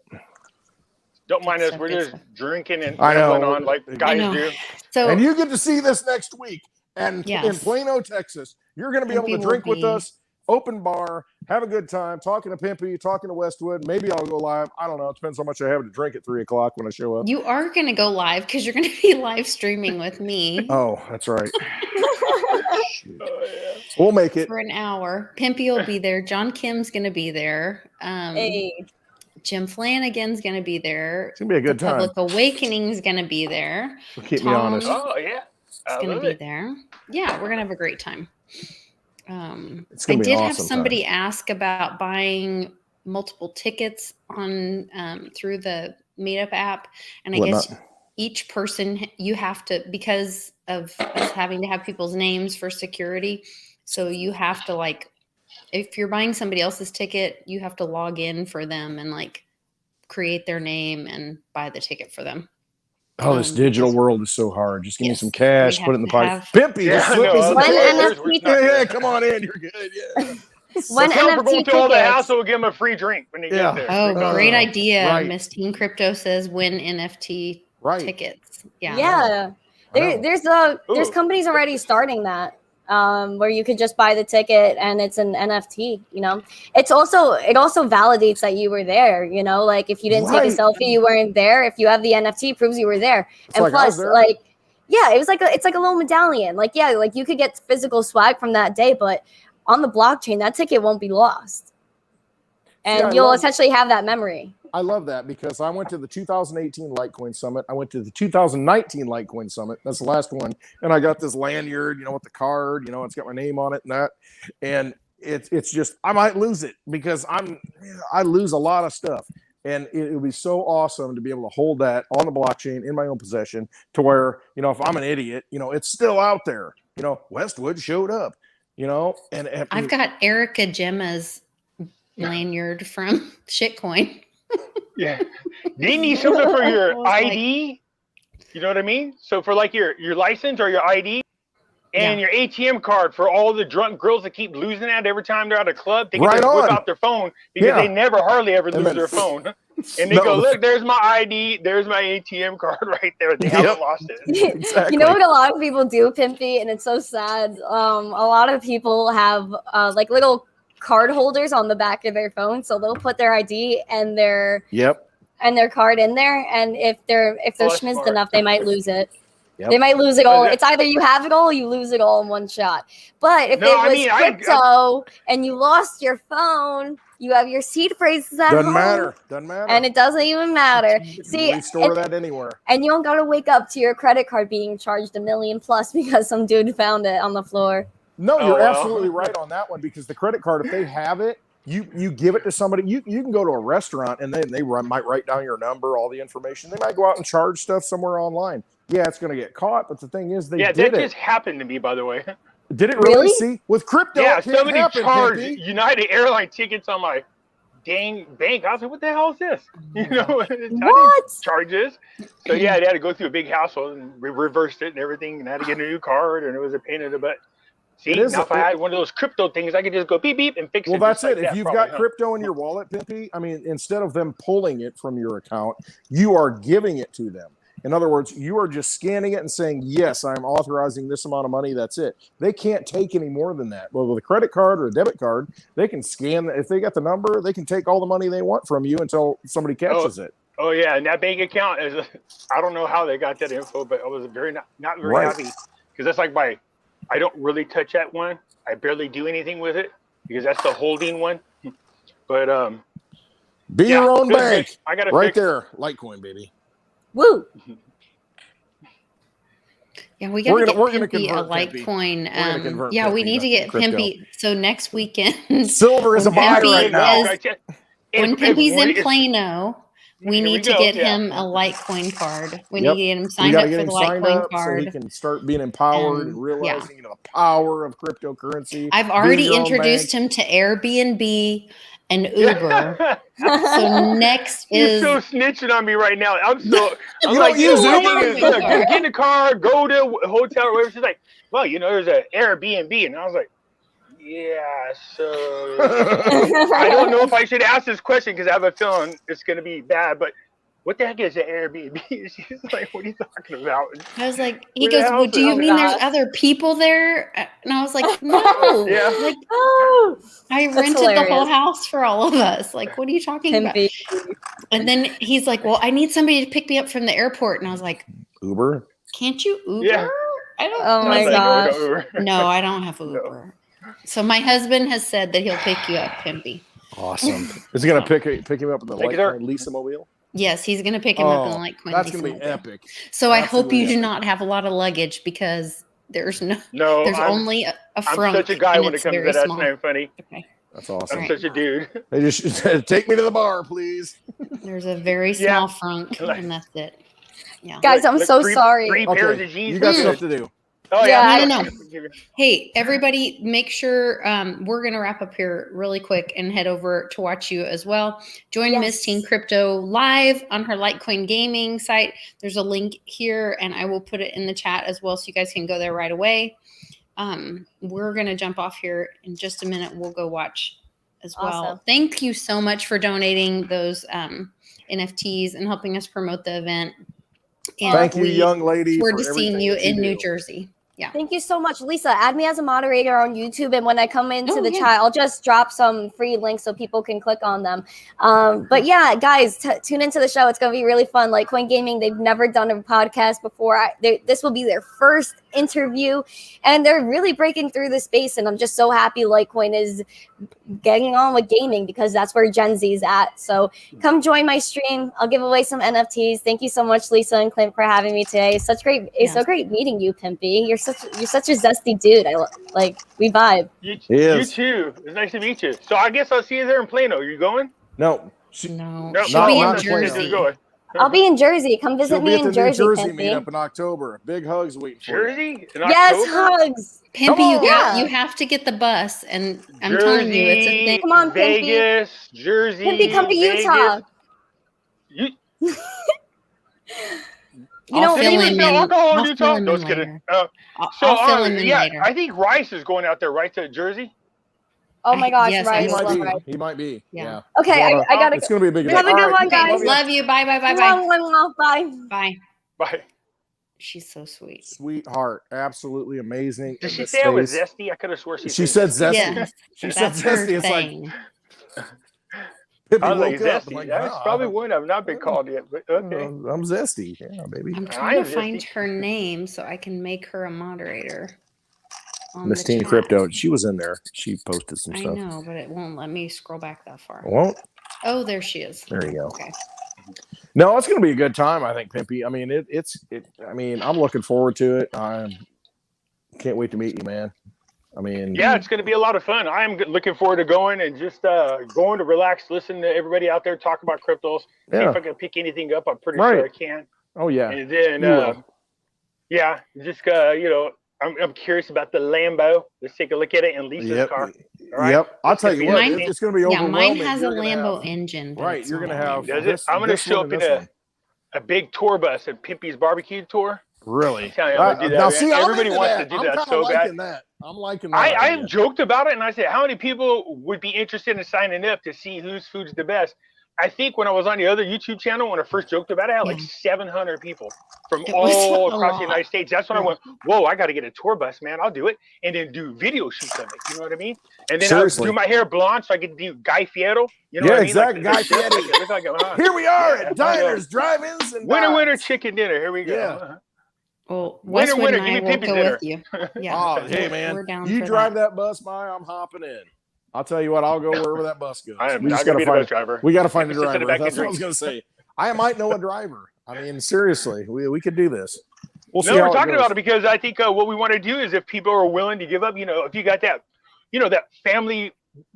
Don't mind us. We're just drinking and gambling on like guys do. So, and you get to see this next week. And in Plano, Texas, you're going to be able to drink with us, open bar, have a good time, talking to Pimpy, talking to Westwood. Maybe I'll go live. I don't know. It depends how much I have to drink at 3 o'clock when I show up. You are going to go live because you're going to be live streaming with me. Oh, that's right. We'll make it. For an hour. Pimpy will be there. John Kim's going to be there. Jim Flanagan's going to be there. It's going to be a good time. Public Awakening's going to be there. Well, keep me honest. Oh, yeah. It's going to be there. Yeah, we're going to have a great time. It's gonna be an awesome have somebody ask about buying multiple tickets on through the Meetup app. And I guess each person, you have to, because of us having to have people's names for security. So you have to if you're buying somebody else's ticket, you have to log in for them and create their name and buy the ticket for them. Oh, this digital world is so hard. Just give me some cash, put it in the pocket. Pimpy, just slip me some cash. Yeah, come on in. You're good. Yeah. When NFT going to all the house, we'll give them a free drink when they get there. Oh, great idea. Right. Miss Teen Crypto says win NFT tickets. Yeah. There's companies already starting that. Where you could just buy the ticket and it's an NFT, it also validates that you were there, if you didn't take a selfie, you weren't there. If you have the NFT, proves you were there. It's and plus it's like a little medallion. You could get physical swag from that day, but on the blockchain, that ticket won't be lost. And you'll essentially have that memory. I love that because I went to the 2018 Litecoin Summit. I went to the 2019 Litecoin Summit. That's the last one. And I got this lanyard, with the card, it's got my name on it and that. And it's just, I might lose it because I lose a lot of stuff. And it would be so awesome to be able to hold that on the blockchain in my own possession to where, if I'm an idiot, it's still out there. Westwood showed up, and I've got Erica Gemma's lanyard from Shitcoin. Yeah. Do you need something for your ID? You know what I mean? So for like your license or your ID and your ATM card for all the drunk girls that keep losing that every time they're at a club, they can Right just whip on. out their phone because they never hardly ever lose their phone. And they go, look, there's my ID, there's my ATM card right there. They haven't lost it. Exactly. You know what a lot of people do, Pimpy, and it's so sad. A lot of people have like little card holders on the back of their phone, so they'll put their ID and their card in there, and if they're schmizzed enough, they might lose it. They might lose it all. It's either you have it all or you lose it all in one shot. But if it was crypto and you lost your phone, you have your seed phrases at home. Doesn't matter. And it doesn't even matter. See, restore that anywhere. And you don't got to wake up to your credit card being charged $1 million plus because some dude found it on the floor. No, you're absolutely right on that one, because the credit card, if they have it, you give it to somebody. You can go to a restaurant and then they might write down your number, all the information. They might go out and charge stuff somewhere online. Yeah, it's going to get caught, but the thing is, that just happened to me, by the way. Did it really? See, with crypto, yeah, somebody charged United Airline tickets on my dang bank. I was like, what the hell is this? You know, what charges? So yeah, they had to go through a big hassle and reversed it and everything, and had to get a new card, and it was a pain in the butt. See, now if I had one of those crypto things, I could just go beep beep and fix it. Well, that's it. If you've got crypto in your wallet, Pimpy, I mean, instead of them pulling it from your account, you are giving it to them. In other words, you are just scanning it and saying, yes, I'm authorizing this amount of money. That's it. They can't take any more than that. Well, with a credit card or a debit card, they can scan. If they got the number, they can take all the money they want from you until somebody catches it. Oh, yeah. And that bank account is, I don't know how they got that info, but I was not very happy, because that's like I don't really touch that one. I barely do anything with it because that's the holding one. But be your own bank. I got right there. Litecoin, baby. Woo! Yeah, we got to get Pimpy a Litecoin. Yeah, we need to get Pimpy. So next weekend, silver is a buy right now. When Pimpy's in Plano, we need to get him a Litecoin card. We need to get him signed up for the Litecoin card, so he can start being empowered and realizing the power of cryptocurrency. I've already introduced him to Airbnb and Uber. So next is you're so snitching on me right now. I'm like, get in the car, go to a hotel or whatever. She's like, well, there's an Airbnb, and I was like, yeah, so I don't know if I should ask this question because I have a feeling it's going to be bad, but what the heck is an Airbnb? She's like, what are you talking about? I was like, he goes, well, do you mean there's other people there? And I was like, no. Like, I rented the whole house for all of us. Like, what are you talking about? And then he's like, well, I need somebody to pick me up from the airport. And I was like, Uber? Can't you Uber? Yeah. I don't. Oh my gosh. No, I don't have Uber. No. So my husband has said that he'll pick you up, Pimpy. Awesome. Is he going to pick him up in the Litecoin Lisa Mobile? Yes, he's going to pick him up in the Litecoin. That's going to be epic. So I hope you do not have a lot of luggage, because there's only a front. I'm such a guy when it comes to that. That's not funny. Okay. That's awesome. I'm such a dude. They just take me to the bar, please. There's a very small front, and that's it. Yeah. Guys, I'm so sorry. 3 pairs of jeans. You got stuff to do. Oh yeah. No. Hey, everybody, make sure we're going to wrap up here really quick and head over to watch you as well. Join Miss Teen Crypto live on her Litecoin gaming site. There's a link here, and I will put it in the chat as well, so you guys can go there right away. We're going to jump off here in just a minute. We'll go watch as well. Awesome. Thank you so much for donating those NFTs and helping us promote the event. And thank you, young lady. Forward to seeing you in New Jersey. Yeah. Thank you so much, Lisa. Add me as a moderator on YouTube, and when I come into the chat, I'll just drop some free links so people can click on them. But yeah, guys, tune into the show. It's going to be really fun. Litecoin Gaming, they've never done a podcast before. This will be their first interview, and they're really breaking through the space, and I'm just so happy Litecoin is getting on with gaming, because that's where Gen Z is at. So come join my stream. I'll give away some NFTs. Thank you so much, Lisa and Clint, for having me today. It's so great meeting you, Pimpy. You're such a zesty dude. We vibe. You too. It's nice to meet you. So I guess I'll see you there in Plano. Are you going? No. No. She'll be in Jersey. I'll be in Jersey. Come visit me in Jersey. New Jersey meetup in October. Big hugs waiting for Jersey? Yes, hugs. Pimpy, you have to get the bus, and I'm telling you, it's a thing. Come on, Pimpy. Vegas, Jersey. Pimpy, come to Utah. You know, fill him in. alcohol in I'll Utah? fill him No, in just kidding. later. So, I'll fill him in yeah, later. I think Rice is going out there, right, to Jersey? oh my gosh, Yes, right. He I might love be. Rice. He might be. Yeah. Yeah. Okay, Well, I gotta it's go. going to be a big Have a event. good All one, Okay, guys. love you. Bye, bye, bye, bye. Bye. Bye. Bye. She's so sweet. Sweetheart. Absolutely amazing. Did in she this say I was space. zesty? I could have swore She said zesty. Yes, She said that's her zesty. It's like thing. Pippi I was like, woke up. I'm zesty. like, That's nah, probably one I've not been called yet, but okay. I'm zesty. Yeah, baby. I'm I trying to am find zesty. her name so I can make her a moderator. On Miss the Teen chat. Crypto. She was in there. She posted some I stuff. know, but it won't let me scroll back that far. Won't? Oh, there she is. There you go. Okay. No, it's going to be a good time, I think, Pimpy. I mean, I mean, I'm looking forward to it. I can't wait to meet you, man. I mean, Yeah, it's going to be a lot of fun. I am looking forward to going and just going to relax, listen to everybody out there talk about cryptos. See yeah. if I can pick anything up. I'm pretty Right. sure I can. Oh, yeah. And then, You will. yeah, just you know, I'm curious about the Lambo. Let's take a look at it and Lisa's Yep. car. All right. Yep. I'll It's tell gonna you be what, amazing. it's going to be Yeah, overwhelming. mine has a You're gonna Lambo have- engine. But Right, it's you're not going a to have. Lambo. Does it? this- I'm going to this show one up and in this one. a big tour bus at Pimpy's barbecue tour. Really? Tell you, I'm gonna do that, now, man. see, Everybody I'm into wants that. to do I'm that kinda so bad. liking that. I'm liking that. I idea. joked about it and I said, how many people would be interested in signing up to see whose food's the best? I think when I was on the other YouTube channel, when I first joked about it, I had like Yeah. 700 people from It was all a across the lot. United States. That's when I Yeah. went, whoa, I got to get a tour bus, man. I'll do it. And then do video shoots of it. You know what I mean? And then I'll Seriously. do my hair blonde so I can do Guy Fiero. You know Yeah, what I mean? exactly, Guy Like, Fieri. look like a, Here we are Yeah, at diners, drive-ins, and winner, dives. chicken dinner. Here we go. Yeah. Well, Winner, Westwood and give I me will Pimpy's go dinner. with you. Yeah. Oh, hey, man. We're down You for drive that. that bus by, I'm hopping in. I'll tell you what, I'll go wherever that bus goes. I am We not just going got to to be the find. bus driver. We got to find a Pimpy sits in the driver. back and That's what I was drinks. going to say. I might know a driver. I mean, seriously, we could do this. We'll see No, how we're talking goes. about it because I think what we want to do is if people are willing to give up, you know, if you got that, you know, that family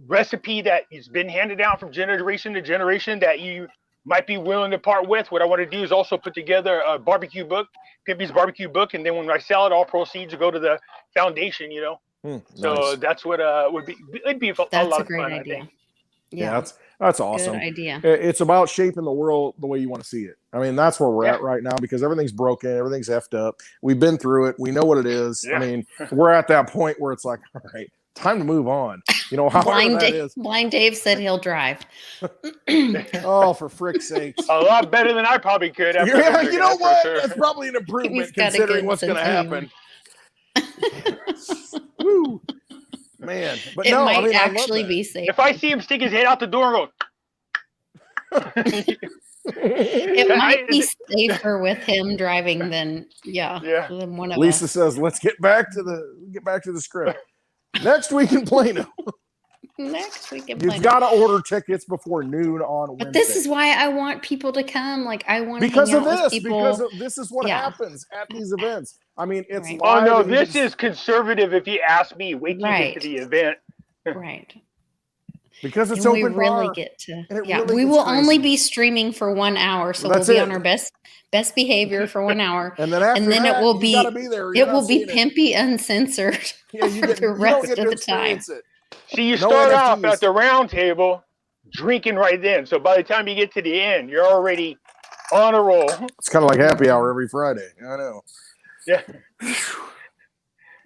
recipe that has been handed down from generation to generation that you might be willing to part with. What I want to do is also put together a barbecue book, Pimpy's barbecue book, and then when I sell it, all proceeds will go to the foundation. You know, so Nice. that's what would be. It'd be a That's lot a of great fun. idea. I think. Yeah, that's awesome. Good idea. It's about shaping the world the way you want to see it. I mean, that's where we're at right now because everything's broken, everything's effed up. We've been through it. We know what it is. Yeah. I mean, we're at that point where it's like, all right, time to move on. You know, however Blind, that is. Blind Dave said he'll drive. Oh, for frick's sakes. A lot better than I probably could. After Yeah, drinking, you know that's for what? sure. That's probably an improvement He's got a considering good what's going to sense of happen. Woo. Man, but It no, might I mean, actually I love be safe. If I see him stick his head out the door and go, It might be safer with him driving than than one of Lisa us. says, "Let's get back to the script." Next week in Plano, Next week in you've Plano. got to order tickets before noon on Wednesday. But this is why I want people to come. Like I want to because hang of out with this. people. Because this is what Yeah. happens at these events. I mean, it's Right. oh live no, and you this can- is conservative. If you ask me, wait till you get to the event. Right. because it's And we open really bar. get to. and it Yeah, really we gets will crazy. only be streaming for 1 hour, so That's we'll be it. on our best behavior for 1 hour. And then after and then that, it will you be gotta be there. You're it not will be seeing it. pimpy uncensored Yeah, you for get, the you don't rest get of to the time. experience it. See, you No start off NFTs. at the round table drinking right then. So by the time you get to the end, you're already on a roll. It's kind of like happy hour every Friday. I know. Yeah.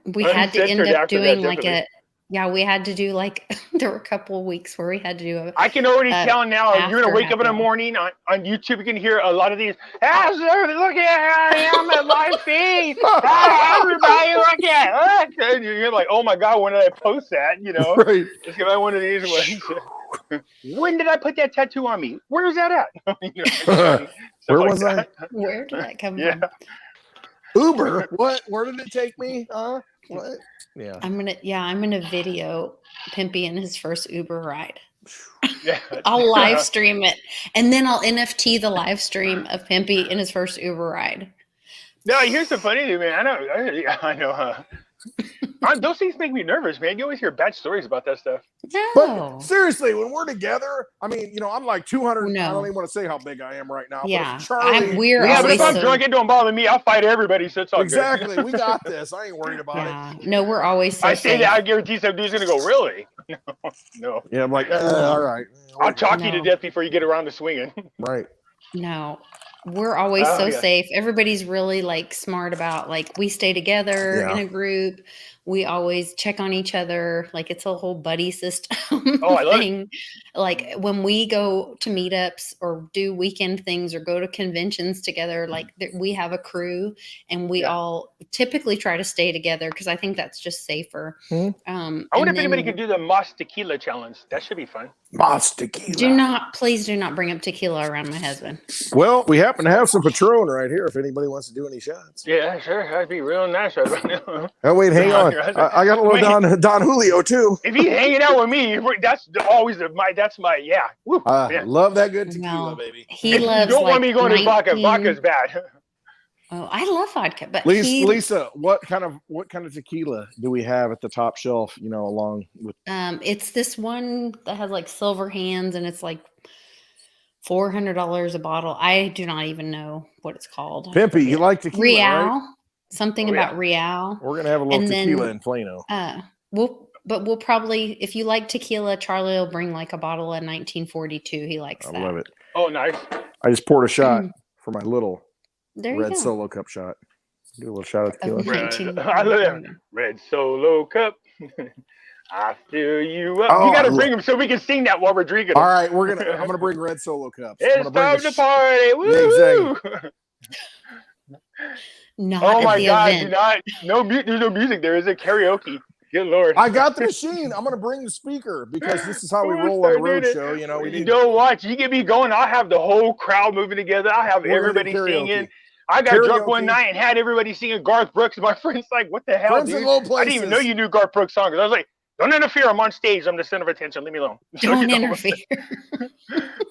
We had to end Uncensored up after that, doing like definitely. we had to do like there were a couple of weeks where we had to do a I can already tell now. You're gonna after wake up in the happy hour. morning on YouTube. You can hear a lot of these. Ah, sir, look at I am at live feed. Ah, everybody, look at look. And you're like, oh my god, when did I post that? You know, Right. it's gonna be one of these ones. When did I put that tattoo on me? Where's that at? You know, stuff Where like was that. where did that come Yeah. from? Uber? What? Where did it take me? Huh? What? Yeah. I'm gonna video Pimpy in his first Uber ride. Yeah. I'll live stream it, and then I'll NFT the live stream of Pimpy in his first Uber ride. No, here's the funny thing, man. I know. Those things make me nervous, man. You always hear bad stories about that stuff. No, But seriously, when we're together, I mean, I'm like 200. I No. don't even want to say how big I am right now. Yeah, But if Charlie, we're Yeah, but always if I'm so, drunk, it don't bother me. I'll fight everybody, so it's all exactly. We got this. I ain't worried about it. yeah. No, we're always so I say safe. that, I guarantee some dude's gonna go, really? No. Yeah, I'm like, all right. I'll talk you to No. death before you get around to swinging. Right. No, we're always Oh, so yeah. safe. Everybody's really like smart about like we stay together in a group. We always check on each other. Like it's a whole buddy system Oh, I love it. thing. Like when we go to meetups or do weekend things or go to conventions together, like we have a crew and we all typically try to stay together because I think that's just safer. I wonder if anybody could do the Moss Tequila challenge. That should be fun. Moss tequila. Please do not bring up tequila around my husband. Well, we happen to have some Patron right here if anybody wants to do any shots. Yeah, sure. That'd be real nice right now. Oh, wait, hang on. I got a little Don Julio, too. If he's hanging out with me, that's always that's my, yeah. Woo, love that good tequila, baby. He loves you don't want me going to vodka. Vodka's bad. Oh, I love vodka, but Lisa, what kind of tequila do we have at the top shelf? You know, along with it's this one that has like silver hands, and it's like $400 a bottle. I do not even know what it's called. Pimpy, you like tequila, Real, right? Something about Real. We're gonna have a little tequila in Plano. We'll probably, if you like tequila, Charlie will bring like a bottle of 1942. He likes that. I love it. Oh, nice. I just poured a shot for my little red go. Solo cup shot. Do a little shot of tequila. I love that. Red Solo cup. I fill you up. You got to bring them so we can sing that while we're drinking them. All right, I'm gonna bring red Solo cups. It's time to party. Woo! Yeah, exactly. Oh my God! There's no music. There is a karaoke. Good Lord! I got the machine. I'm gonna bring the speaker because this is how we roll on the road show. You know, you don't watch. You get me going. I'll have the whole crowd moving together. I'll have everybody singing. I got drunk one night and had everybody singing Garth Brooks. My friend's like, "What the hell, dude? I didn't even know you knew Garth Brooks songs." I was like, "Don't interfere. I'm on stage. I'm the center of attention. Leave me alone." Don't interfere.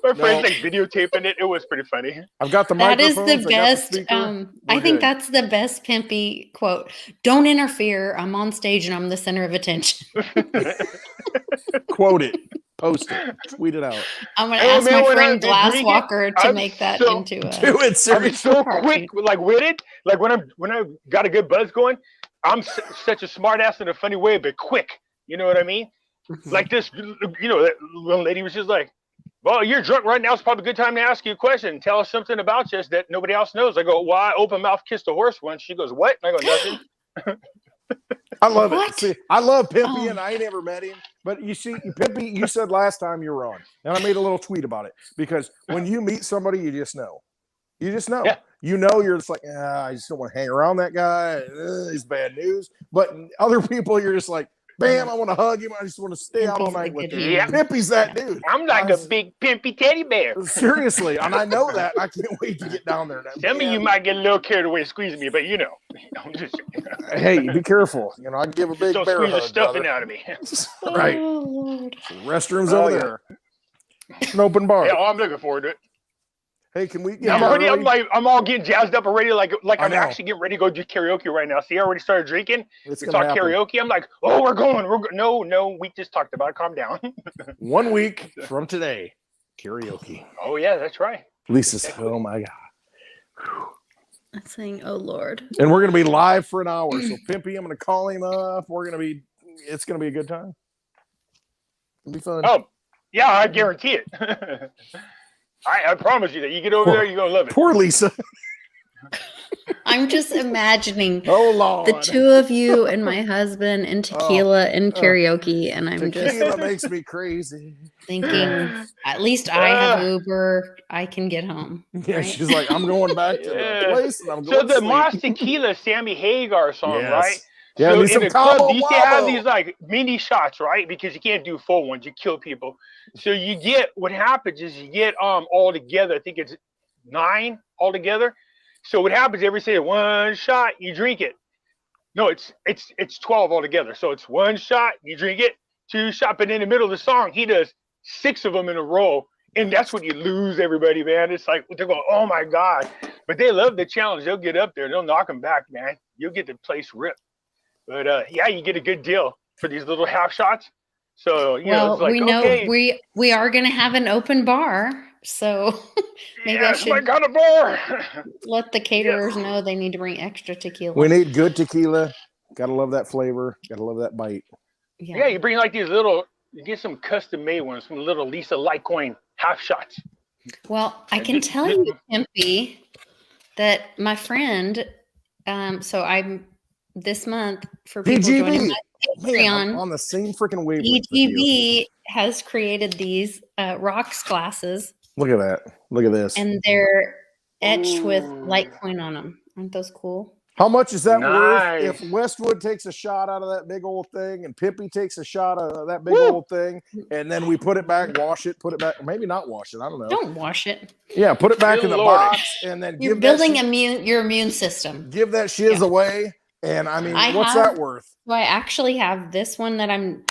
My friend's like videotaping it. It was pretty funny. I've got the microphone. That is the best. I think that's the best Pimpy quote. Don't interfere. I'm on stage and I'm the center of attention. Quote it. Post it. Tweet it out. I'm going to ask my friend Glasswalker to make that into a... Do it, sir. I'm so quick, like witted. Like when I got a good buzz going, I'm such a smart ass in a funny way, but quick. You know what I mean? Like this, that one lady was just like, "Well, you're drunk right now. It's probably a good time to ask you a question. Tell us something about you that nobody else knows." I go, "Well, I open mouth kissed a horse once." She goes, "What?" And I go, "Nothing." I love it. See, I love Pimpy, and I ain't ever met him. But you see, Pimpy, you said last time you were on, and I made a little tweet about it because when you meet somebody, you just know. You just know. Yeah. You know, you're just like, I just don't want to hang around that guy. He's bad news. But other people, you're just like, bam, I want to hug him. I just want to stay out all night with him. Yeah. Pimpy's that dude. I'm like a big pimpy teddy bear. Seriously. And I know that. I can't wait to get down there. Some of you might get a little carried away squeezing me, but hey, be careful. I can give a big don't bear squeeze hug, the stuffing out of me. Right. Lord. Restrooms over there. It's an open bar. Yeah, I'm looking forward to it. Hey, can we? I'm all getting jazzed up already. Like I'm actually getting ready to go do karaoke right now. See, I already started drinking. We talk karaoke. I'm like, oh, we're going. No, we just talked about it. Calm down. 1 week from today, karaoke. Oh yeah, that's right. Lisa's. Oh my God. I'm saying, oh Lord. And we're gonna be live for an hour. So Pimpy, I'm gonna call him up. It's gonna be a good time. It'll be fun. Oh yeah, I guarantee it. I promise you that you get over there, you're going to love it. Poor Lisa. I'm just imagining the two of you and my husband and tequila and karaoke, and I'm tequila makes me crazy. Thinking, at least I have Uber, I can get home. Yeah, right? She's like, I'm going back to the place, and I'm So going the Moss Tequila Sammy Hagar song, right? Yeah, so in the club, you used to have these like mini shots, right? Because you can't do full ones, you kill people. So you get, what happens is you get all together, I think it's 9 all together. So what happens every say one shot, you drink it. No, it's 12 altogether. So it's 1 shot, you drink it, 2 shots, but in the middle of the song, he does 6 of them in a row. And that's when you lose everybody, man. It's like, they're going, oh my God. But they love the challenge. They'll get up there, they'll knock them back, man. You'll get the place ripped. But yeah, you get a good deal for these little half shots. So it's like, we know we are going to have an open bar, so maybe I should got a bar. let the caterers know they need to bring extra tequila. We need good tequila. Gotta love that flavor. Gotta love that bite. Yeah, you bring like these little, you get some custom made ones, some little Lisa Litecoin half shots. Well, I can tell you, Pimpy, that my friend, so I'm this month for people joining PGB. my Man, I'm Patreon, on the same freaking wavelength with you. EGB has created these rocks glasses, Look at that. Look at this. and they're etched with Ooh. Litecoin on them. Aren't those cool? How much is that worth Nice. if Westwood takes a shot out of that big old thing and Pimpy takes a shot of that big Woo. old thing, and then we put it back, wash it, put it back, maybe not wash it, I don't know. Don't wash it. Yeah, put it back Good in the Lord. box and then You're give building that your immune system. give that shiz Yeah. away. And I mean, I what's have- that worth? So I actually have this one that I'm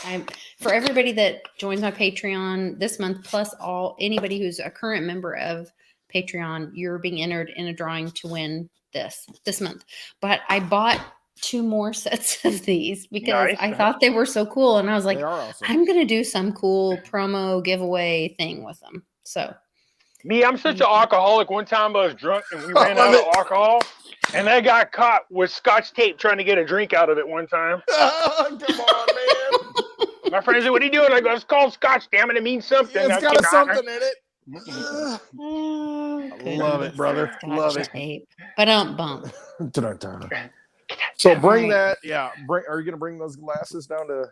for everybody that joins my Patreon this month, plus anybody who's a current member of Patreon, you're being entered in a drawing to win this month. But I bought 2 more sets of these because Nice. I thought they were so cool, and I was like, They are awesome. I'm gonna do some cool promo giveaway thing with them. So Me, I'm such an alcoholic. One time I was drunk and we ran out of alcohol, and I got caught with Scotch tape trying to get a drink out of it one time. Come on, man. My friend said, "What are you doing?" I go, "It's called Scotch. Damn it, it means something." It's I got keep something in it. oh, Love it, brother. Love it. Tape. But don't bump. So bring All right. that. Yeah. Are you going to bring those glasses down to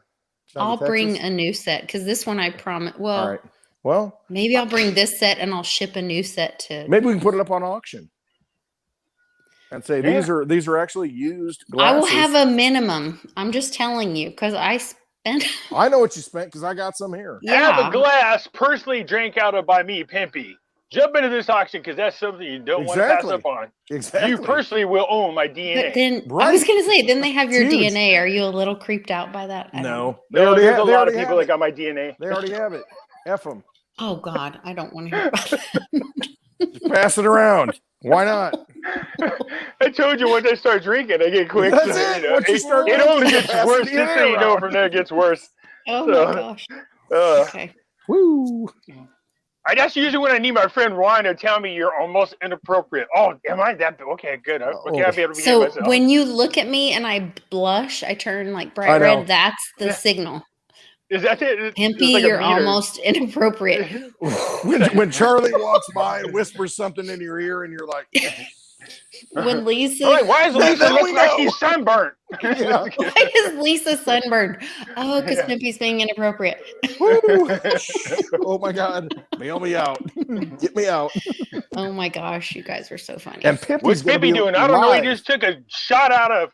I'll bring Texas? a new set because this one I promise. All Well, right. Well, maybe I'll bring this set and I'll ship a new set to. maybe we can put it up on auction and say these are actually used I glasses. will have a minimum. I'm just telling you because I spent. I know what you spent because I got some here. Have a Yeah. glass personally drank out of by me, Pimpy. Jump into this auction because that's something you don't want to pass up on. Exactly. You personally will own my DNA. But then I Right. was gonna say, then they have your It's huge. DNA. Are you a little creeped out by that? I don't know. No. They already There's have, a they lot of already people have that it. got my DNA. They already have it. F them. Oh God, I don't want to hear about that. Pass it around. Why not? I told you once I start drinking, I get quick. That's so, it. you know, Once you start it drinking, only you gets pass the worse. Just so DNA you know, around. from there it gets worse. Oh So- my gosh. Okay. Woo. That's usually when I need my friend Ryan to tell me you're almost inappropriate. Oh, am I that? Okay, good. Okay, I'll be able to behave So myself. when you look at me and I blush, I turn like I bright know. red. That's the Yeah. signal. Is that it? It's Pimpy, like a you're meter. almost inappropriate. When Charlie walks by and whispers something in your ear and you're like, When Lisa, I'm like, why is Lisa Then we looking like know. she's sunburnt? Yeah. why is Lisa sunburned? Oh, because Pimpy's being inappropriate. Woo. Oh my God. Bail me out. Get me out. Oh my gosh, you guys are so funny. And Pimpy's What's gonna Pimpy be doing? I don't know. He live. just took a shot out of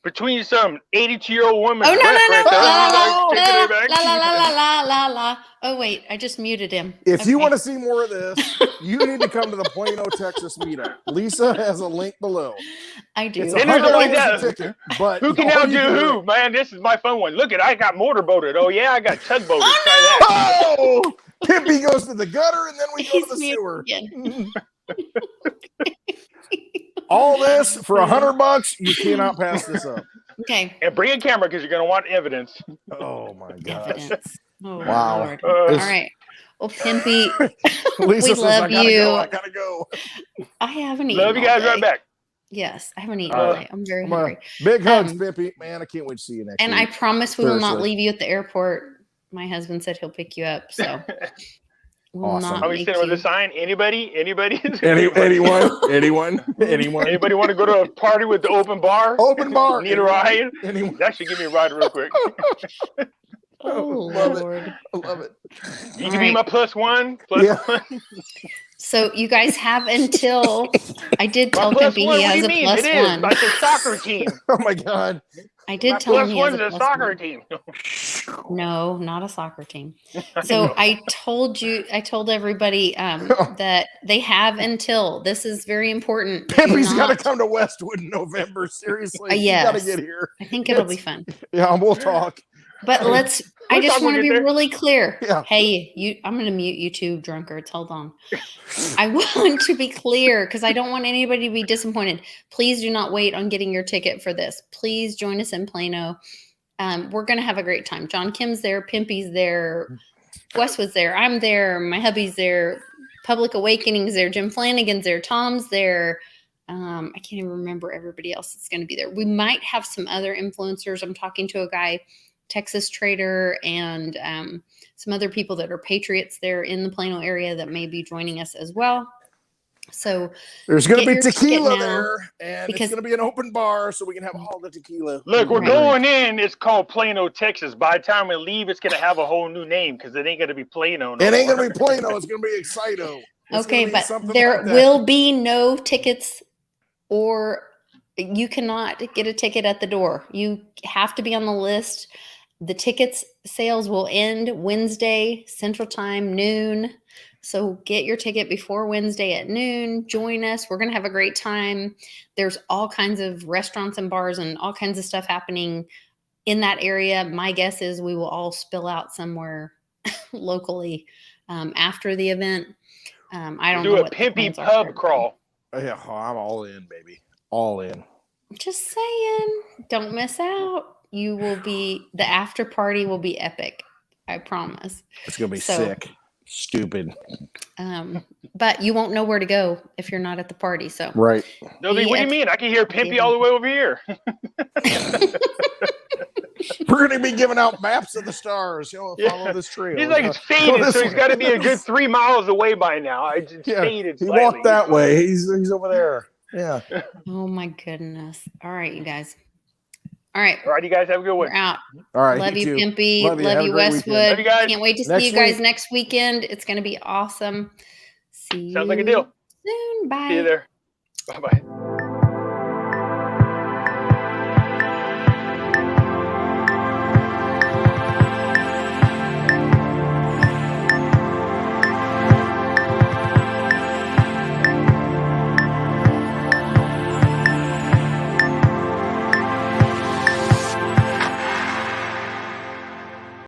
between some 82-year-old woman's Oh no breath no no! right there. La He's la like, taking it back. la la la la la la. Oh wait, I just muted him. If you Okay. want to see more of this, you need to come to the Plano, Texas meetup. Lisa has a link below. I do. It's And there's only $100 a that. ticket, but Who can all outdo you do- who? Man, this is my fun one. Look at I got motorboated. Oh yeah, I got tugboated. Oh, Try that. Oh, Pimpy goes to the gutter and then we go He's to the muted sewer. again. All this for $100. You cannot pass this up. Okay. And bring a camera because you're gonna want evidence. Oh my gosh. Evidence. Oh Wow. Lord. Uh, All right. Well, Pimpy, Lisa we says, love I gotta you. Go, I gotta go. I haven't eaten. Love you all guys day. right back. Yes, I haven't eaten all day. I'm very Come hungry. on. Big hugs, Um, Pimpy. Man, I can't wait to see you next And I week. promise we will not Seriously. leave you at the airport. My husband said he'll pick you up, so we'll Awesome. not Are we make standing with you. a sign? Anybody? Anyone? Anybody want to go to a party with the open bar? Open bar. Need a ride? Anyone? That should give me a ride real quick. Oh Love it. Lord. I love it. You All can be right. my +1. Yeah. +1. So you guys have until I did My tell +1. Pimpy he What do has you a mean? plus It is one. like a soccer team. Oh my God. I did My tell him he has +1 a is a plus soccer one. team. No, not a soccer team. So I told everybody that they have until this is very important. Do Pimpy's got to not- come to Westwood in November. Seriously. You yes. got to get here. I think it'll be fun. Yeah, we'll talk. But I We'll just talk when want to we be get there. really clear. Yeah. Hey, I'm going to mute you two drunkards. Hold on. I want to be clear because I don't want anybody to be disappointed. Please do not wait on getting your ticket for this. Please join us in Plano. We're going to have a great time. John Kim's there. Pimpy's there. Westwood's there. I'm there. My hubby's there. Public Awakening's there. Jim Flanagan's there. Tom's there. I can't even remember everybody else that's going to be there. We might have some other influencers. I'm talking to a guy Texas Trader and some other people that are patriots there in the Plano area that may be joining us as well. So there's going to get be your ticket tequila now, there, and it's because going to be an open bar, so we can have all the tequila. Look, we're Right. going in. It's called Plano, Texas. By the time we leave, it's going to have a whole new name because it ain't going to be Plano no It ain't more. going to be Plano. It's going to be Excito. It's okay, gonna be but something there like that. will be no tickets, or you cannot get a ticket at the door. You have to be on the list. The tickets sales will end Wednesday, Central Time, noon. So get your ticket before Wednesday at noon. Join us. We're going to have a great time. There's all kinds of restaurants and bars and all kinds of stuff happening in that area. My guess is we will all spill out somewhere locally after the event. I don't know Do a what the pimpy plans are pub for crawl. Yeah, I'm all in, baby. All in. Just saying, don't miss out. You will be, the after party will be epic. I promise. It's going to be So, sick. Stupid. But you won't know where to go if you're not at the party. So Right. They'll be, Be what do you at- mean? I can hear Pimpy all the way over here. We're going to be giving out maps of the stars. Follow Yeah. this trail. He's like, it's Go faded, this so he's way. got to be a good 3 miles away by now. It's Yeah, faded he slightly. walked that way. He's over there. Yeah. oh my goodness. All right, you guys. All right. All right, you guys have a good one. We're out. All right. Love you, too. Pimpy. Love you. Have a great Westwood. weekend. Love you guys. Can't wait to Next see you guys week. next weekend. It's going to be awesome. See Sounds like a you deal. soon. Bye. See you there. Bye-bye.